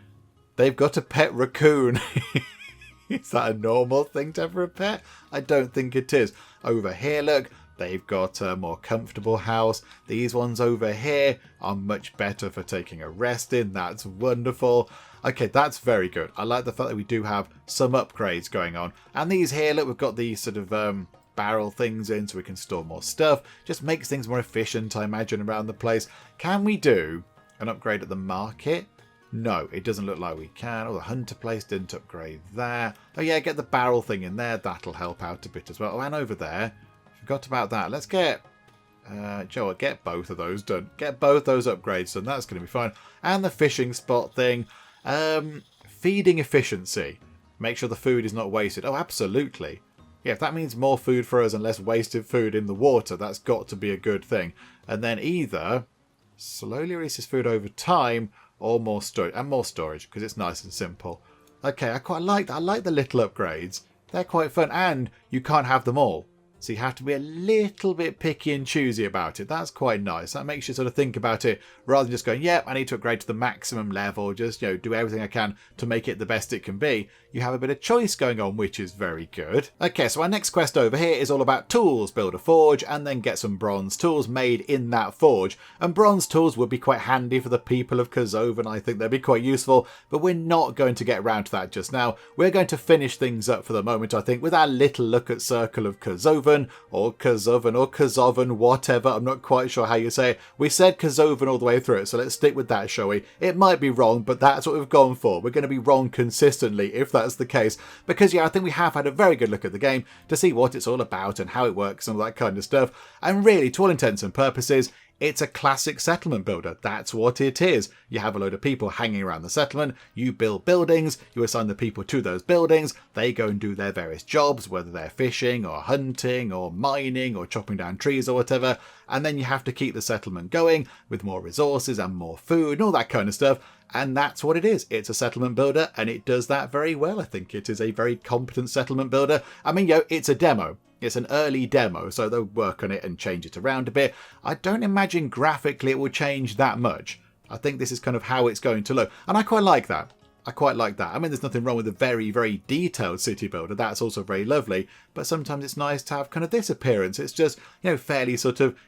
They've got a pet raccoon. Is that a normal thing to have for a pet? I don't think it is. Over here, look. They've got a more comfortable house. These ones over here are much better for taking a rest in. That's wonderful. Okay, that's very good. I like the fact that we do have some upgrades going on. And these here, look, we've got these sort of barrel things in so we can store more stuff. Just makes things more efficient, I imagine, around the place. Can we do an upgrade at the market? No, it doesn't look like we can. Oh, the hunter place didn't upgrade there. Oh yeah, get the barrel thing in there. That'll help out a bit as well. Oh, and over there. Forgot about that. Let's get... Joe, get both of those done. Get both those upgrades done. That's going to be fine. And the fishing spot thing. Feeding efficiency. Make sure the food is not wasted. Oh, absolutely. Yeah, if that means more food for us and less wasted food in the water, that's got to be a good thing. And then either slowly releases food over time or more storage. And more storage, because it's nice and simple. Okay, I quite like that. I like the little upgrades. They're quite fun. And you can't have them all. So you have to be a little bit picky and choosy about it. That's quite nice. That makes you sort of think about it rather than just going, yep, I need to upgrade to the maximum level. Just, do everything I can to make it the best it can be. You have a bit of choice going on, which is very good. Okay, so our next quest over here is all about tools. Build a forge and then get some bronze tools made in that forge. And bronze tools would be quite handy for the people of Kerzoven. I think they'd be quite useful, but we're not going to get around to that just now. We're going to finish things up for the moment, I think, with our little look at Circle of Kerzoven. Or Kerzoven, whatever. I'm not quite sure how you say it. We said Kerzoven all the way through it, so let's stick with that, shall we? It might be wrong, but that's what we've gone for. We're going to be wrong consistently if that's the case. Because, yeah, I think we have had a very good look at the game to see what it's all about and how it works and all that kind of stuff. And really, to all intents and purposes, it's a classic settlement builder. That's what it is. You have a load of people hanging around the settlement. You build buildings. You assign the people to those buildings. They go and do their various jobs, whether they're fishing or hunting or mining or chopping down trees or whatever. And then you have to keep the settlement going with more resources and more food and all that kind of stuff. And that's what it is. It's a settlement builder and it does that very well. I think it is a very competent settlement builder. I mean, it's a demo. It's an early demo, so they'll work on it and change it around a bit. I don't imagine graphically it will change that much. I think this is kind of how it's going to look. And I quite like that. I mean, there's nothing wrong with a very, very detailed city builder. That's also very lovely. But sometimes it's nice to have kind of this appearance. It's just, fairly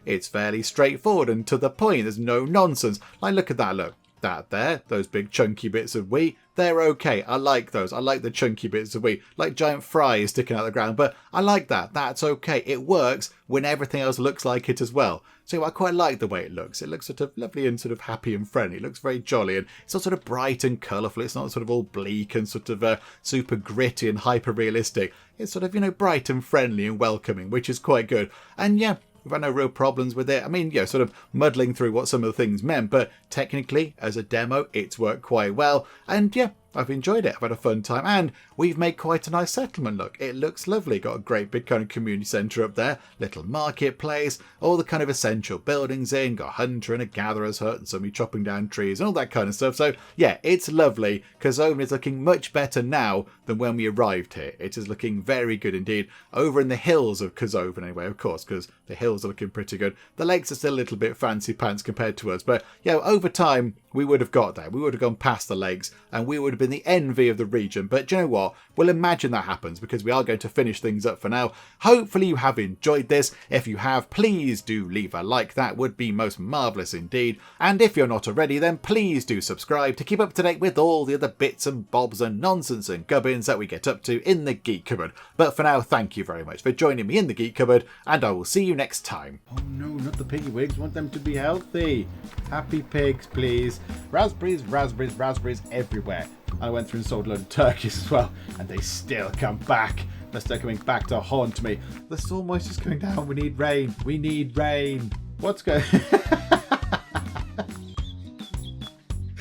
it's fairly straightforward and to the point. There's no nonsense. Like, look at that, look. That there, those big chunky bits of wheat, they're okay. I like those. I like the chunky bits of wheat, like giant fries sticking out of the ground, but I like that. That's okay. It works when everything else looks like it as well. So I quite like the way it looks. It looks sort of lovely and sort of happy and friendly. It looks very jolly and it's not sort of bright and colourful. It's not sort of all bleak and sort of super gritty and hyper realistic. It's sort of, bright and friendly and welcoming, which is quite good. And yeah, we've had no real problems with it. I mean, sort of muddling through what some of the things meant, but technically, as a demo, it's worked quite well. And yeah, I've enjoyed it. I've had a fun time. And we've made quite a nice settlement look. It looks lovely. Got a great big kind of community centre up there. Little marketplace. All the kind of essential buildings in. Got a hunter and a gatherer's hut and somebody chopping down trees and all that kind of stuff. So yeah, it's lovely. Kerzoven is looking much better now than when we arrived here. It is looking very good indeed. Over in the hills of Kerzoven anyway, of course, because the hills are looking pretty good. The lakes are still a little bit fancy pants compared to us. But yeah, over time, we would have got there. We would have gone past the lakes and we would have been the envy of the region. But do you know what? We'll imagine that happens because we are going to finish things up for now. Hopefully you have enjoyed this. If you have, please do leave a like. That would be most marvellous indeed. And if you're not already, then please do subscribe to keep up to date with all the other bits and bobs and nonsense and gubbins that we get up to in the Geek Cupboard. But for now, thank you very much for joining me in the Geek Cupboard and I will see you next time. Oh no, not the piggy wigs. Want them to be healthy. Happy pigs, please. Raspberries, raspberries, raspberries everywhere. I went through and sold a load of turkeys as well, and they still come back. They're still coming back to haunt me. The soil moisture's coming down. We need rain. We need rain. What's going